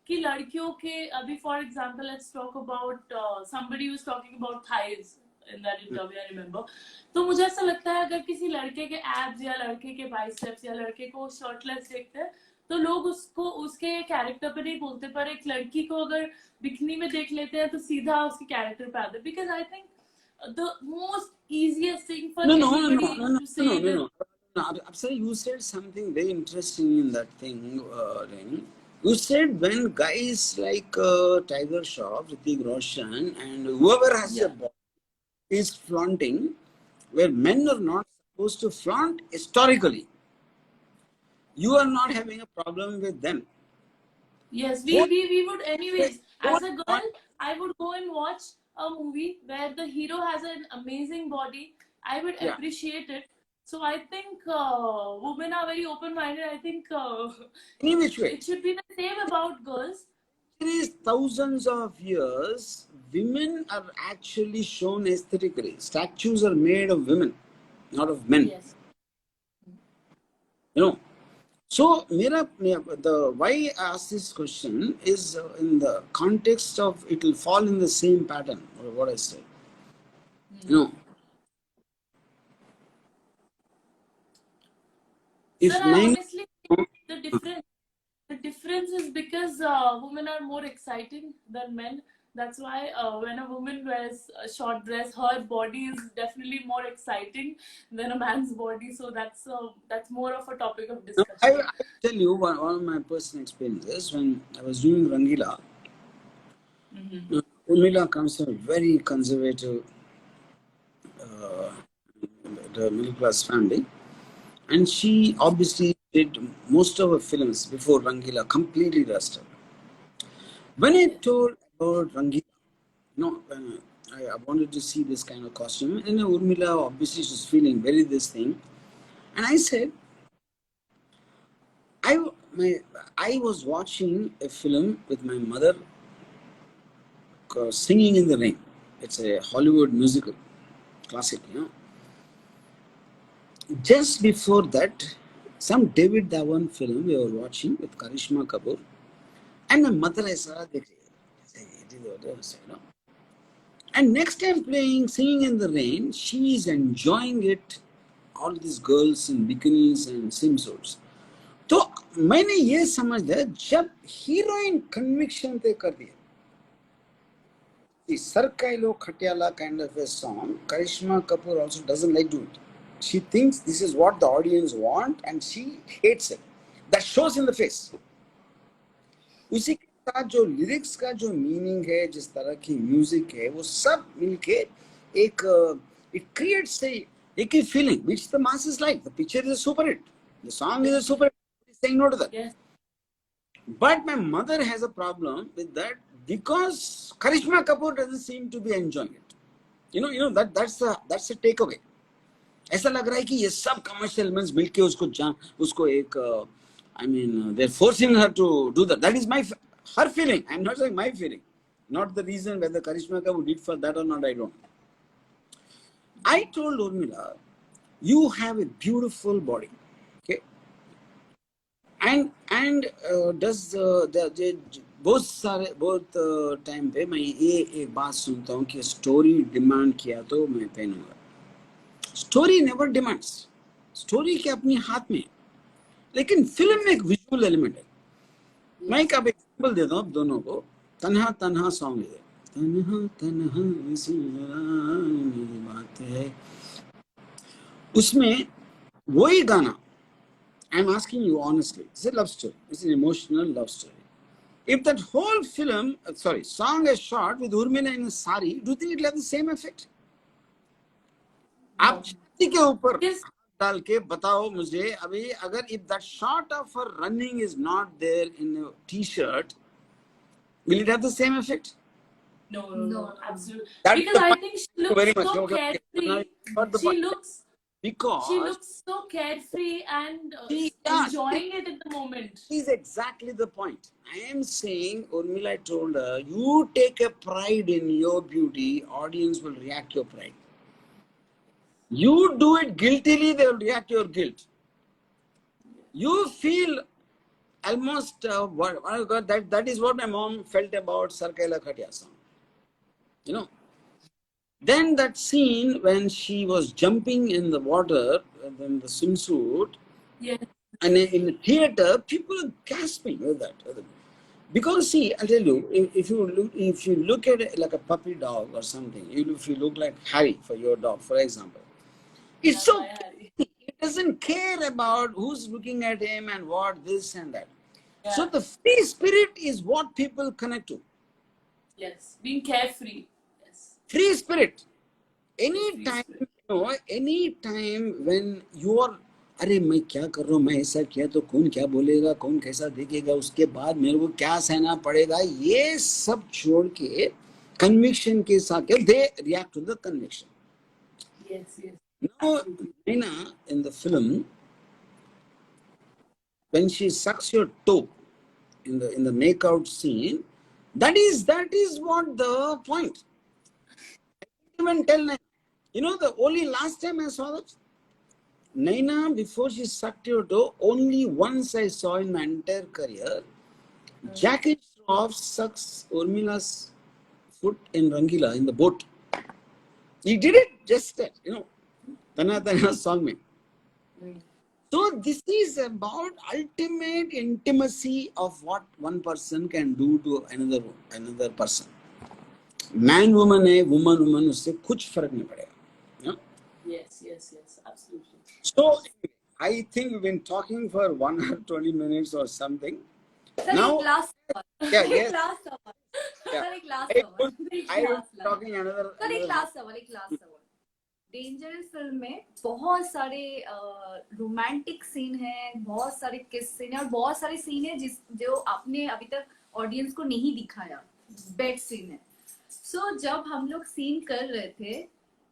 कि लड़कियों के अभी, for example, let's talk about somebody who's talking about thighs in that interview, I remember. तो मुझे ऐसा लगता है अगर किसी लड़के के abs या लड़के के biceps या लड़के को shirtless देखते हैं, तो लोग उसको उसके कैरेक्टर पे नहीं बोलते, पर एक लड़की को अगर बिकनी में देख लेते हैं तो सीधा उसके कैरेक्टर पे आते हैं, because I think the most easiest thing for anybody to say no. Apsara, you said something very interesting in that thing. You said when guys like Tiger Shroff, Hrithik Roshan, and whoever has a body is flaunting, where men are not supposed to flaunt historically, you are not having a problem with them. Yes, we would anyways. As a girl, I would go and watch a movie where the hero has an amazing body. I would appreciate it. So I think women are very open-minded. I think in which way? It should be the same about girls. There is thousands of years, women are actually shown aesthetically. Statues are made of women, not of men. Yes. You know. So, why I ask this question is in the context of it will fall in the same pattern, or what I said. You know. Sir, I honestly think the difference is because women are more exciting than men. That's why when a woman wears a short dress, her body is definitely more exciting than a man's body. So that's more of a topic of discussion. I tell you one of my personal experiences when I was doing Rangila. Urmila comes from a very conservative middle class family. And she obviously did most of her films before Rangila completely rusted. When I told about Rangila, I wanted to see this kind of costume, and Urmila obviously she's feeling very this thing. And I said, I was watching a film with my mother called Singing in the Rain. It's a Hollywood musical, classic, Just before that, some David Dhawan film we were watching with Karishma Kapoor, and my mother I saw and next time playing Singing in the Rain, she is enjoying it. All these girls in bikinis and swimsuits. तो मैंने ये समझ लिया जब heroine conviction पे कर दिया, the Sarkailo Khatyala kind of a song, Karishma Kapoor also doesn't like to it. She thinks this is what the audience want and she hates it. That shows in the face. उसी के साथ जो lyrics का जो meaning है, जिस तरह की म्यूजिक है, वो सब मिलके एक it creates a feeling which the masses like. The picture is a super hit. The song is a super hit. Saying no to that. Yes. But my mother has a problem with that because Karishma Kapoor doesn't seem to be enjoying it. You know that's a takeaway. ऐसा लग रहा है कि ये सब commercial elements मिलके उसको एक I mean they're forcing her to do that. That is her feeling. I'm not saying my feeling. Not the reason whether Karishma Kapoor did for that or not, I don't know. I told Urmila, you have a beautiful body, okay? And does the both time पे मैं ये एक बात सुनता हूँ कि story demand किया तो मैं पहनूंगा. Story never demands. Story के अपनी हाथ में, लेकिन फिल्म में एक visual element है. मैं एक अब example देता हूँ दोनों को. तन्हा तन्हा song है. तन्हा तन्हा मेरी बात है. उसमें वही गाना. I'm asking you honestly. It's a love story. It's an emotional love story. If that whole song is shot with Urmila in a sari, do you think it will have the same effect? आप छाती के ऊपर डाल के बताओ मुझे अभी अगर if that shot of her running is not there in a t-shirt, will it have the same effect? No, absolutely. That's Because I think she looks very much. so Okay. carefree. She She looks so carefree and enjoying it at the moment. Is exactly the point. I am saying, Urmila, I told her, you take a pride in your beauty, audience will react to your pride. You do it guiltily, they will react to your guilt. You feel almost, that is what my mom felt about Sarkaila Khatia song. You know. Then that scene when she was jumping in the water, in the swimsuit, Yes. and in the theater, people are gasping with that. Because see, I'll tell you, if you look at it like a puppy dog or something, if you look like Harry for your dog, for example, it's so it doesn't care about who's looking at him and what this and that. Yeah. So the free spirit is what people connect to. Yes, being carefree. Free spirit. Anytime when you are, अरे मैं क्या कर रहा हूँ, मैं ऐसा किया तो कौन क्या बोलेगा, कौन कैसा देखेगा, उसके बाद मेरे को क्या सहना पड़ेगा, ये सब छोड़ के conviction के साथ, they react to the conviction. Yes. Now, Naina in the film, when she sucks your toe in the makeout scene, that is what the point. Even tell Naina. You know, the only last time I saw that, Naina, before she sucked your toe, only once I saw in my entire career, Jackie Shroff sucks Urmila's foot in Rangila, in the boat. He did it just that, you know, Tana Tana song mein. So this is about ultimate intimacy of what one person can do to another person. Man, woman है, woman, उससे कुछ फर्क नहीं पड़ेगा. Yes, absolutely. So I think we've been talking for 1 hour 20 minutes or something. Now, last yes. last hour. I was talking another. एक last सवाल. Dangerous film में बहुत सारे रोमांटिक सीन है, बहुत सारे किस सीन है और बहुत सारे सीन है जो आपने अभी तक ऑडियंस को नहीं दिखाया. बेड सीन है. सो जब हम लोग सीन कर रहे थे,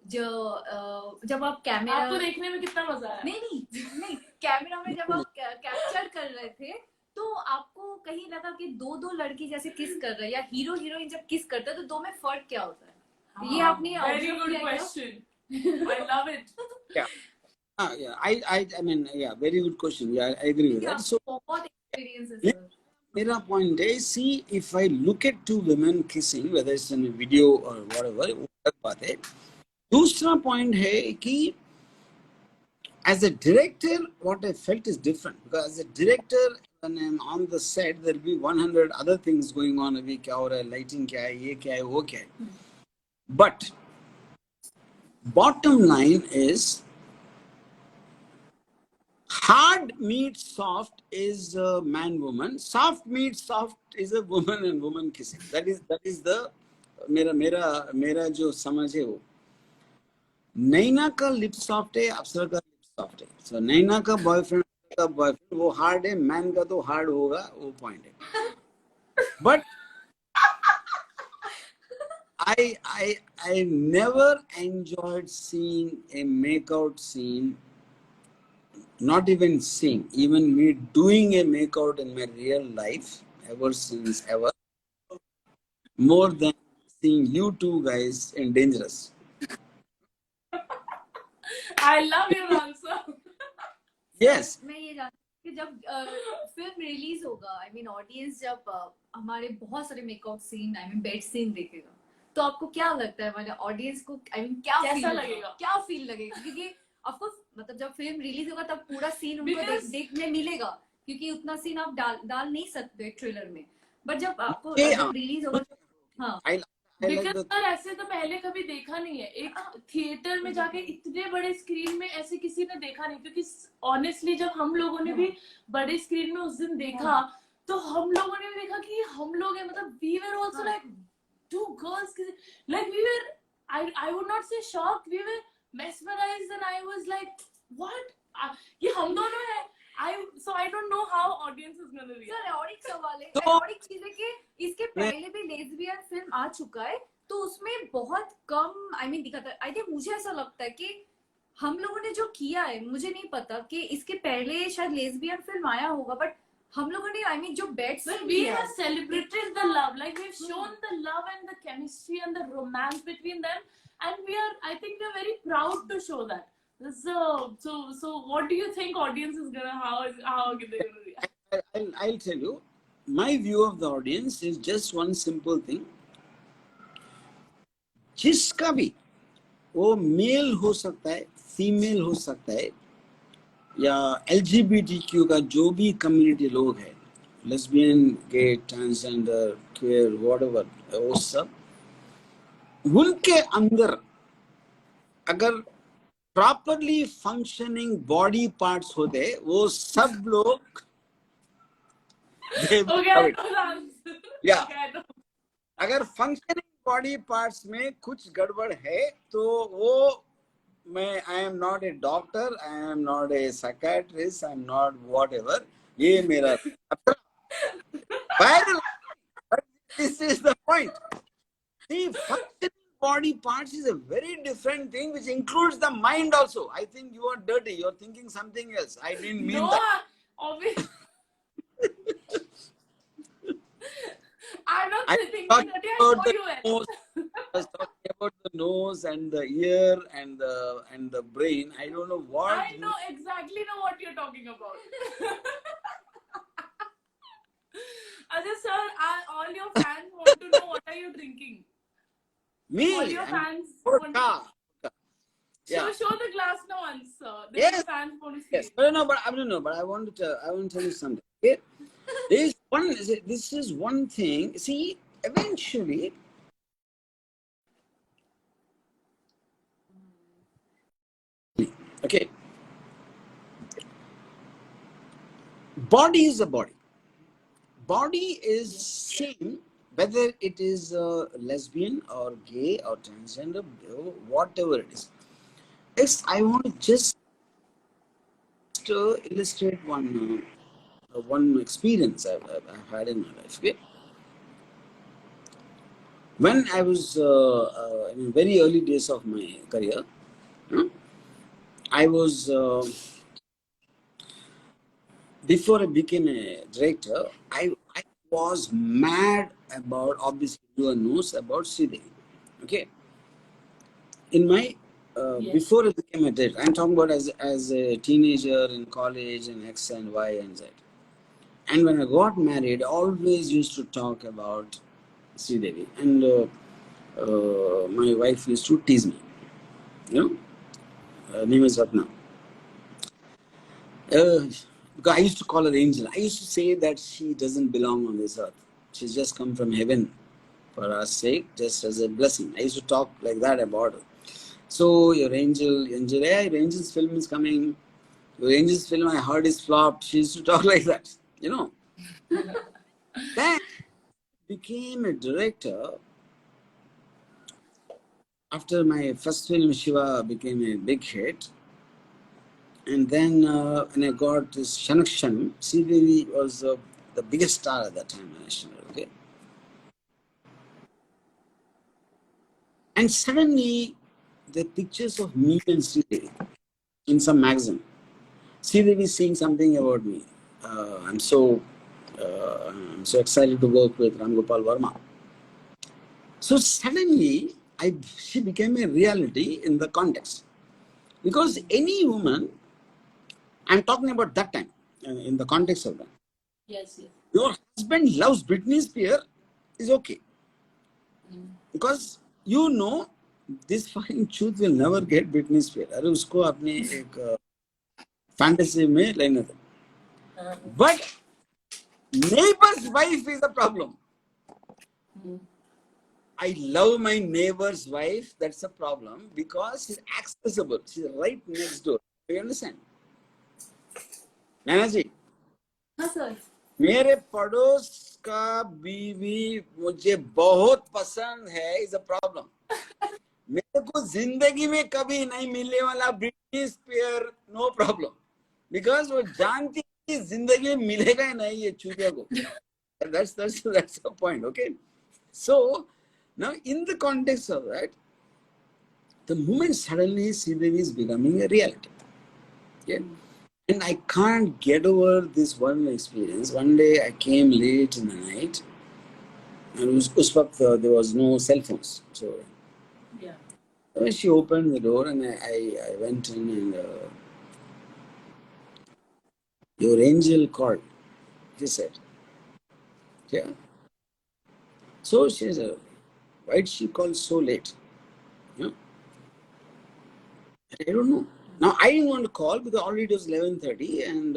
जब आप कैमरा आपको देखने में कितना मजा आया? नहीं कैमरा में जब आप कैप्चर कर रहे थे तो आपको कहीं लगा कि दो लड़की जैसे किस कर रहे हैं या हीरो हीरोइन जब किस करते हैं तो दो में फर्क क्या होता है? ये आपने very good question. I love it. I mean, very good question. Yeah, I agree with that. So, बहुत experiences है. मेरा point is, see, if I look at two women kissing, whether it's in a video or whatever, वो अलग बात है. दूसरा point है कि As a director, what I felt is different, because as a director, when I'm on the set, there'll be 100 other things going on. Abhi kya ho raha hai, lighting kya hai, ye kya hai, wo kya hai. But bottom line is, hard meets soft is a man woman. Soft meets soft is a woman and woman kissing. That is the मेरा जो समझ है वो. नैना का lip soft है, अप्सरा का lip soft है. सो नैना का बॉयफ्रेंड वो हार्ड है, मैन का तो हार्ड होगा, वो पॉइंट है. But I never enjoyed seeing a makeout scene. Not even seeing, even me doing a makeout in my real life ever, more than seeing you two guys in Dangerous. I love your answer. Yes. मैं ये जानती हूँ कि जब film release होगा, I mean audience जब हमारे बहुत सारे make out scene, I mean bed scene देखेगा, तो आपको क्या लगता है हमारे ऑडियंस को, आई मीन क्या कैसा फील लगेगा? क्या फील लगेगा? क्योंकि ऑफ कोर्स मतलब जब फिल्म रिलीज होगा तब पूरा सीन उनको Because- देखने मिलेगा, क्योंकि उतना सीन आप डाल नहीं सकते ट्रेलर में. बट जब आपको Yeah. जब रिलीज होगा, हाँ, I like because the sir ऐसे तो पहले कभी देखा नहीं है. एक थिएटर में जाके इतने बड़े स्क्रीन में ऐसे किसी ने देखा नहीं. क्योंकि ऑनेस्टली जब हम लोगों ने भी बड़े स्क्रीन में उस दिन देखा, तो हम लोगों ने भी देखा कि हम लोग हैं, मतलब we were also like two girls, like we were, I would not say shocked, we were mesmerized, and I was like, what, ये हम दोनों हैं. So I don't know how audience is gonna react. Sir और एक सवाल है, तो- और एक चीज है कि इसके पहले भी लेस्बियन फिल्म आ चुका है, तो उसमें बहुत कम आई मीन दिखाता है. आई थिंक मुझे ऐसा लगता है कि हम लोगों ने जो किया है, मुझे नहीं पता कि इसके पहले शायद लेस्बियन फिल्म आया होगा, बट हम लोगों ने आई मीन जो beds But we have celebrated the love, like we've shown the love and the chemistry and the romance between them, and I think we are very proud to show that. So what do you think audience is gonna, how are they gonna react? I'll tell you, my view of the audience is just one simple thing. जिसका भी वो mail हो सकता है, female हो सकता है, या LGBTQ का जो भी कम्युनिटी लोग हैं, लेस्बियन, गे, ट्रांसजेंडर, क्वेयर, व्हाटएवर, वो सब, उनके अंदर अगर प्रॉपरली फंक्शनिंग बॉडी पार्ट्स होते, वो सब लोग Okay, I know the answer. Yeah. Okay, I know. अगर फंक्शनिंग बॉडी पार्ट्स में कुछ गड़बड़ है, तो वो I am not a doctor, I am not a psychiatrist, I am not whatever. ये मेरा viral. But this is the point. See, functioning body parts is a very different thing, which includes the mind also. I think you are dirty. You are thinking something else. I didn't mean No, that. obviously. I'm not I thinking talked that. I about know the you well. nose. I was talking about the nose and the ear and the brain. I don't know what. I know exactly what you're talking about. Ajay sir, all your fans want to know what are you drinking. Me. All your I'm fans vodka. want to... Yeah. Show the glass now once, sir. Then Yes. your fans want to see. Yes. But no, but I don't know. But I want to tell you something. Okay? This is one thing. See, eventually, okay, body is a body. Body is same whether it is lesbian or gay or transgender, whatever it is. Yes, I want to just illustrate one experience I've had in my life. Okay? When I was in very early days of my career, I was before I became a director, I was mad about, obviously everyone knows about Sridevi. Okay, in my Yes. before I became a director, I'm talking about as a teenager in college and X and Y and Z. And when I got married, I always used to talk about Sridevi, and my wife used to tease me. You know, her name is Ratna. Because I used to call her angel. I used to say that she doesn't belong on this earth. She's just come from heaven for our sake, just as a blessing. I used to talk like that about her. So your angel, yeah, your angel's film is coming. Your angel's film I heard is flopped. She used to talk like that, you know. Then became a director. After my first film, Shiva, became a big hit. And then when I got this Shanakshan, Sridevi was the biggest star at that time. Okay. And suddenly, the pictures of me and Sridevi in some magazine. Sridevi is saying something about me. I'm so excited to work with Ram Gopal Verma. So suddenly, she became a reality in the context. Because any woman, I'm talking about that time, in the context of that. Yes, yes. Your husband loves Britney Spears is okay. Because you know, this fine truth will never get Britney Spears. अरे उसको अपने एक fantasy में लेने दो. But neighbor's wife is a problem. I love my neighbor's wife. That's a problem because she's accessible. She's right next door. Do you understand? Nana ji, हाँ sir मेरे पड़ोस का बीवी मुझे बहुत पसंद है इज अ प्रॉब्लम. मेरे को जिंदगी में कभी नहीं मिलने वाला Britney Spear, no problem. Because वो जानती है कि जिंदगी में मिलेगा ही नहीं ये चूतिया को. That's the point, okay? So now in the context of that, the moment suddenly Sridevi is becoming a reality. Okay? And I can't get over this one experience. One day I came late in the night, and there was no cell phones. So Yeah. when she opened the door, and I went in, and your angel called, she said. Yeah. So she said, why did she call so late? Yeah. I don't know. Now I didn't want to call because already it was 11:30, and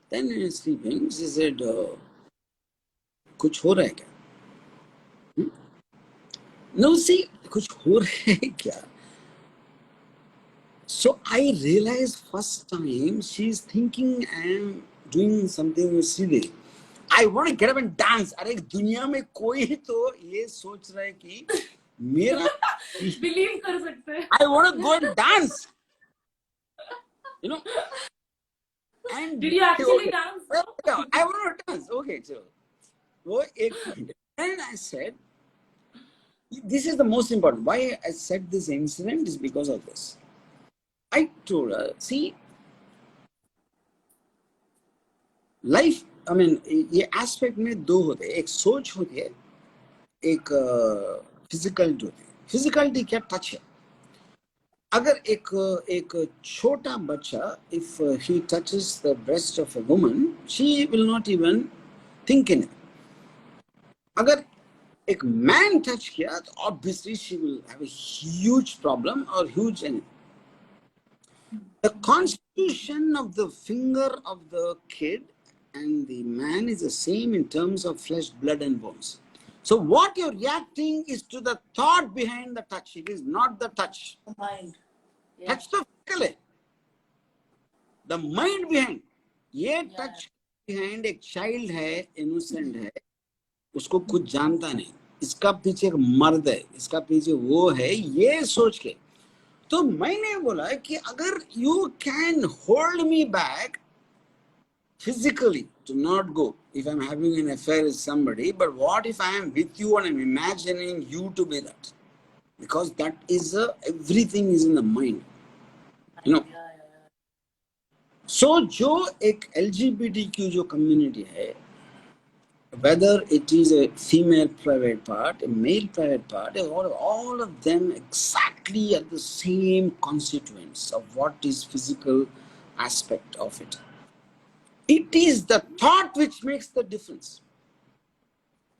then in sleeping, she said, कुछ हो रहा है क्या? No, see, कुछ हो रहा है क्या? So I realized first time she's thinking I'm doing something with Sridevi. I want to get up and dance. अरे दुनिया में कोई तो ये सोच रहा है कि मेरा Believe कर सकते हैं. I want to go and dance. You know. And Did you actually okay. dance? Yeah, I want to dance. Okay, so वो एक point. And I said, this is the most important. Why I said this incident is because of this. I told her, see, life, I mean, ये aspect में दो होते हैं. एक सोच होती है, एक physicality होती है. Physicality क्या touch है. अगर एक छोटा बच्चा, if he touches the breast of a woman, she will not even think in it. अगर एक man touch किया, तो obviously she will have a huge problem or huge enemy. The constitution of the finger of the kid and the man is the same in terms of flesh, blood, and bones. So what you're reacting is to the thought behind the touch. It is not the touch. The mind. Yeah. Touch तो physical है. The mind behind. ये touch behind एक child है, innocent है, उसको कुछ जानता नहीं. इसका पीछे एक मर्द है, इसका पीछे वो है, ये सोच के. तो मैंने बोला कि अगर you can hold me back physically to not go if I'm having an affair with somebody, but what if I am with you and I'm imagining you to be that? Because that is everything is in the mind. You know. So जो एक LGBTQ जो community है, whether it is a female private part, a male private part, all of them exactly are the same constituents of what is physical aspect of it. It is the thought which makes the difference.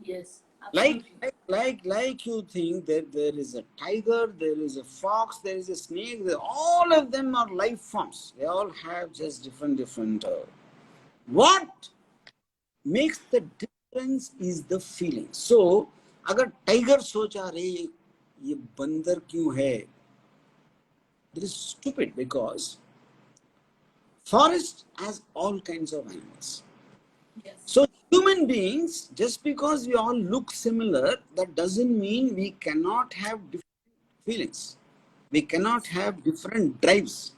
Yes. Absolutely. Like you think that there is a tiger, there is a fox, there is a snake. All of them are life forms. They all have just different. What makes the difference is the feeling. So, अगर tiger सोचा रे ये बंदर क्यों है? It is stupid because forest has all kinds of animals. Yes. So human beings, just because we all look similar, that doesn't mean we cannot have different feelings. We cannot have different drives.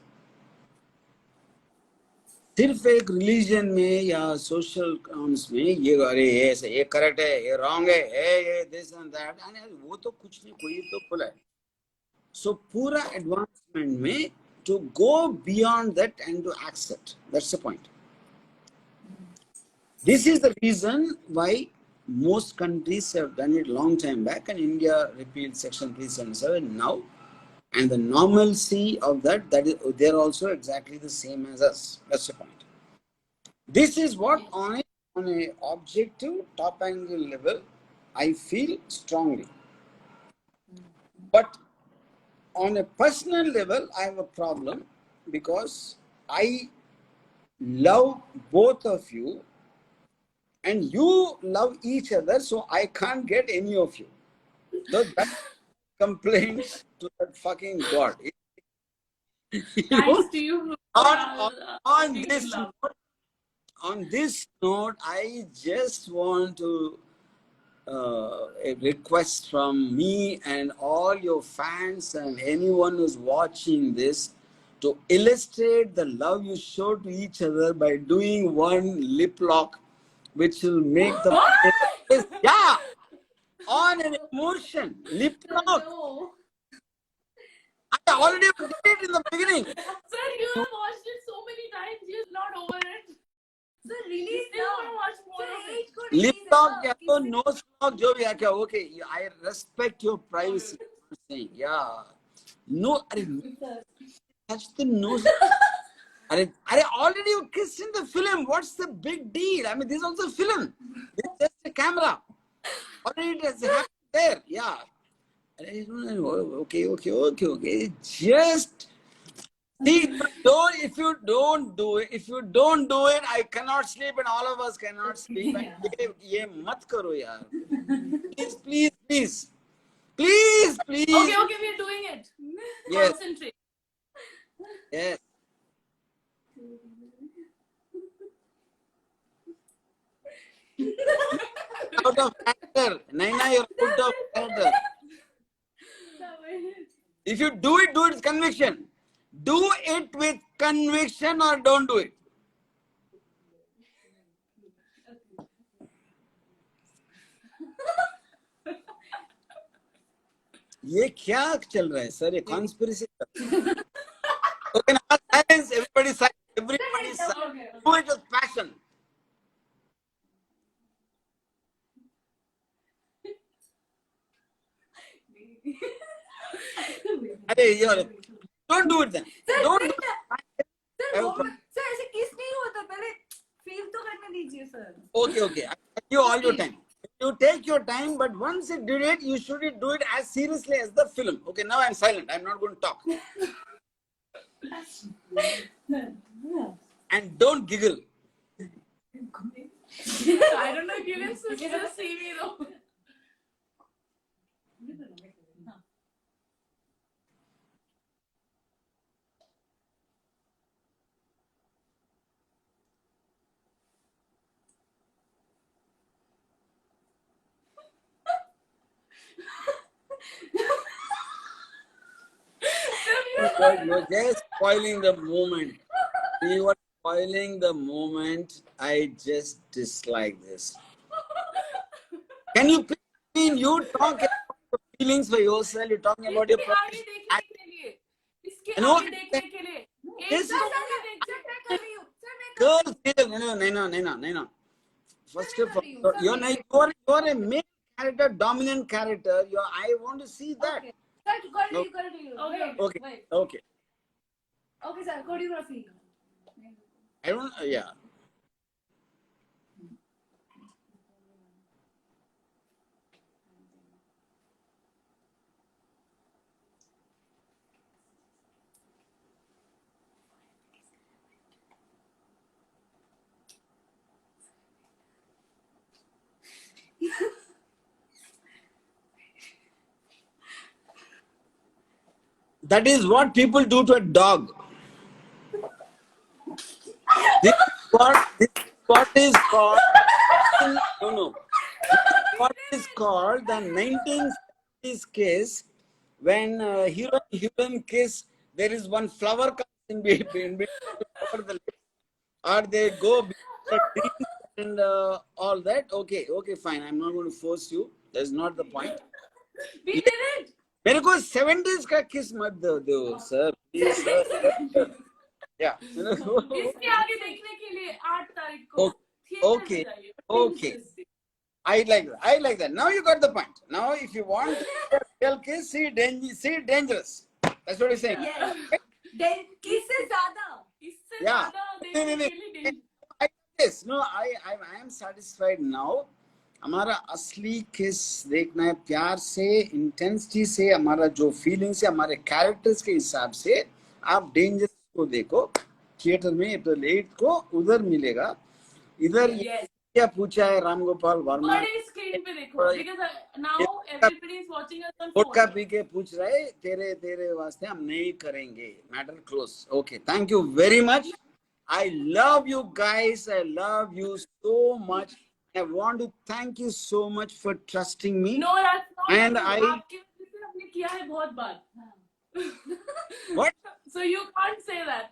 सिर्फ एक religion में या social terms में ये अरे ये correct है, ये रॉन्ग है, ये दिस एंड दैट, वो तो कुछ नहीं, कोई तो बोला है. सो पूरा एडवांसमेंट में to go beyond that and to accept. That's the point. This is the reason why most countries have done it long time back, and India repealed Section 377 now. And the normalcy of that is, they're also exactly the same as us. That's the point. This is what on a objective top angle level, I feel strongly. But on a personal level, I have a problem because I love both of you and you love each other, so I can't get any of you. So that complaint to that fucking God. Thanks to you. On this note, I just want to a request from me and all your fans and anyone who's watching this to illustrate the love you show to each other by doing one lip lock, which will make the yeah, on an emotion lip lock. No. I already did it in the beginning. Sir, you have watched it so many times. You're not over it. So release Still now. want to watch more So of it. age को Lip release lock, है yeah, nose lock, जो भी है क्या? Okay, I respect your privacy. I'm saying, yeah. No, touch the nose. I already you kissed in the film. What's the big deal? I mean, this is also a film. This is just a camera. Already it has happened there. Yeah. Okay. Just see, if you don't do it, I cannot sleep, and all of us cannot sleep. And ये मत करो यार. Please. Okay, we're doing it. Yes. Concentrate. Yes. Out of character. Naina, you're out of character. If you do it with conviction. Do it with conviction or don't do it. ये क्या चल रहा है sir? ये conspiracy. Okay, now silence. Everybody silence. Everybody silence. Do it with passion. Don't do it then. Don't do it. Sir ऐसे किस नहीं होता, पहले फील तो करने दीजिए sir. Okay. I give you all your time. You take your time, but once you did it, you should do it as seriously as the film. Okay, now I'm silent. I'm not going to talk. And don't giggle. I don't know if you can still see me though. You're just spoiling the moment. You are spoiling the moment. I just dislike this. Can you please, you talk about your feelings for yourself, you're talking about your आगे देखने के लिए, इसके No, आगे देखने के लिए, this एक is- सर मैं कर रही हूँ, सर मैं girl feel. No. First of all, you're a main character, dominant character. I want to see that. Sir कर रही हूँ. Okay. Okay sir, choreography. I don't, yeah. That is what people do to a dog. This is what is called no. This is what is called the 1970s kiss. When hero and heroine kiss, there is one flower comes in between over the lips, or they go before the drink and all that. Okay, fine. I'm not going to force you. That's not the point. We did it. मेरे को 70s का kiss मत दो sir, please sir. Yeah. इसके आगे देखने के लिए 8 तारीख को Okay. I like that. Now you got the point. Now if you want a real kiss, see dangerous. That's what he's saying. Yes. Kiss से ज़्यादा. इससे Yeah. ज़्यादा देखने के लिए danger. Yes. No, I am satisfied now. हमारा असली किस देखना है प्यार से, इंटेंसिटी से, हमारा जो फीलिंग्स है, हमारे कैरेक्टर्स के हिसाब से. आप डेंजरस को देखो थिएटर में April 8 को, उधर मिलेगा. इधर क्या पूछा है राम गोपाल वर्मा, बड़ी स्क्रीन पे देखो, because now everybody is watching us on phone. Vodka P के पूछ रहे, तेरे वास्ते हम नहीं करेंगे. Matter close. Okay, thank you very much. I love you guys. I love you so much. I want to thank you so much for trusting me. No, that's not And true. I- आपके वजह से हमने किया है बहुत बार. What? So you can't say that.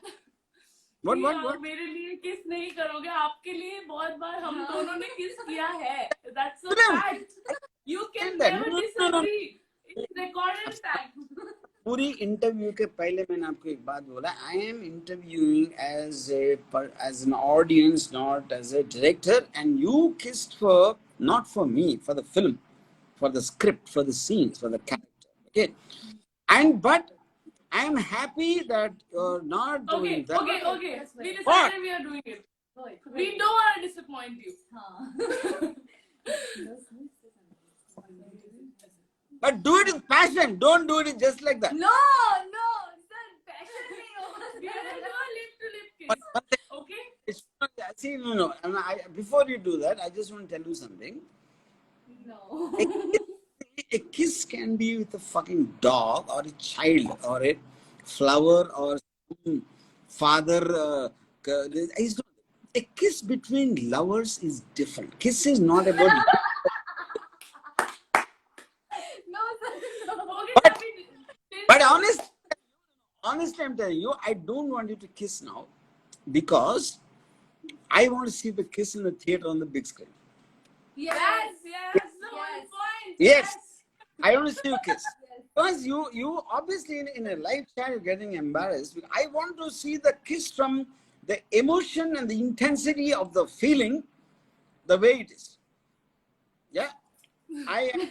What? कि What? आप What? मेरे लिए किस नहीं करोगे, आपके लिए बहुत बार हम दोनों ने किस किया है. That's a No. fact. You can that. never No. disagree. It's recorded fact. पूरी इंटरव्यू के पहले मैंने आपको एक बात बोला. I am interviewing as an audience, not as a director. And you kissed for, not for me, for the film, for the script, for the scenes, for the character. Okay. But I am happy that you're not doing that. Okay. We decided What? we are doing it. We don't want to disappoint you. हाँ. But do it with passion. Don't do it just like that. No, sir, passion नहीं होगा. We will do a lip-to-lip kiss. One thing, Okay? it's not, see, no. Before you do that, I just want to tell you something. No. A kiss can be with a fucking dog or a child or a flower or some father. A kiss between lovers is different. Kiss is not about. No, sir. No. Okay, But honestly, I'm telling you, I don't want you to kiss now because I want to see the kiss in the theater on the big screen. Yes, Yes. the whole point. Yes. I want to see you kiss. Because you obviously in a live chat you're getting embarrassed. I want to see the kiss from the emotion and the intensity of the feeling, the way it is. Yeah. I am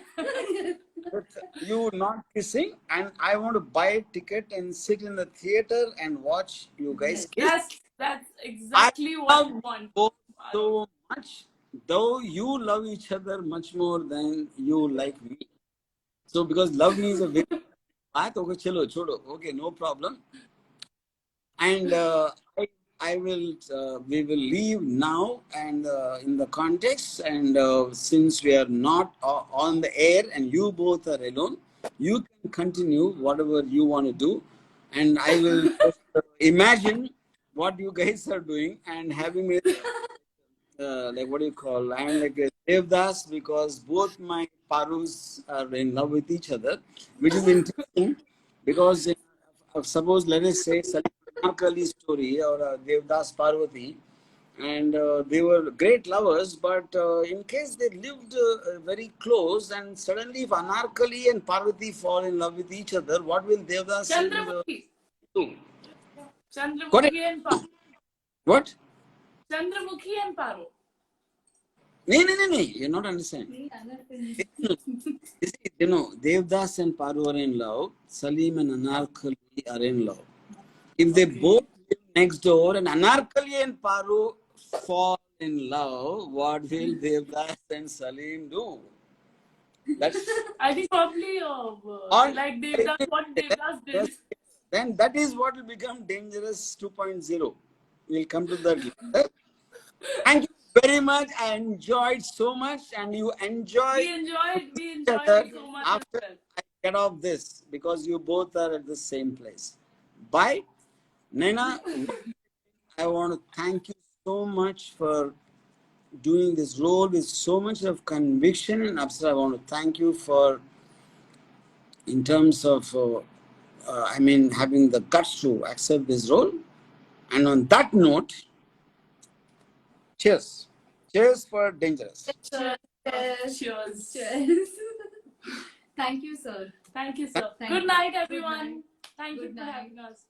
with you not kissing, and I want to buy a ticket and sit in the theater and watch you guys kiss. Yes, that's exactly what I want. Both so much, though you love each other much more than you like me. So because love me is a very baat, okay, chalo, chodo, okay, no problem. And I will we will leave now and in the context, and since we are not on the air and you both are alone, you can continue whatever you want to do, and I will just, imagine what you guys are doing and having it like what do you call? I am like a Devdas because both my Parus are in love with each other, which is interesting because suppose let us say Anarkali story or Devdas Parvati, and they were great lovers, but in case they lived very close and suddenly if Anarkali and Parvati fall in love with each other, what will Devdas Chandramukhi. do? Chandramukhi and Paro. What? Chandramukhi and Paro. No, you're not understanding. You know, Devdas and Paru are in love, Salim and Anarkali are in love. If they both live next door and Anarkali and Paru fall in love, what will Devdas and Salim do? That's I think probably like Devdas, what Devdas did. then that is what will become Dangerous 2.0. We'll come to that later. Thank you very much. I enjoyed so much, and you enjoy We enjoyed other it so much after as well. I get off this, because you both are at the same place. Bye. Naina, I want to thank you so much for doing this role with so much of conviction. And Apsara, I want to thank you for, in terms of, having the guts to accept this role. And on that note, cheers. Cheers for Dangerous. Cheers. Cheers. Cheers. Thank you, sir. Thank you, sir. Thank Good you. night, Good everyone. night. Thank you Good for night. having us.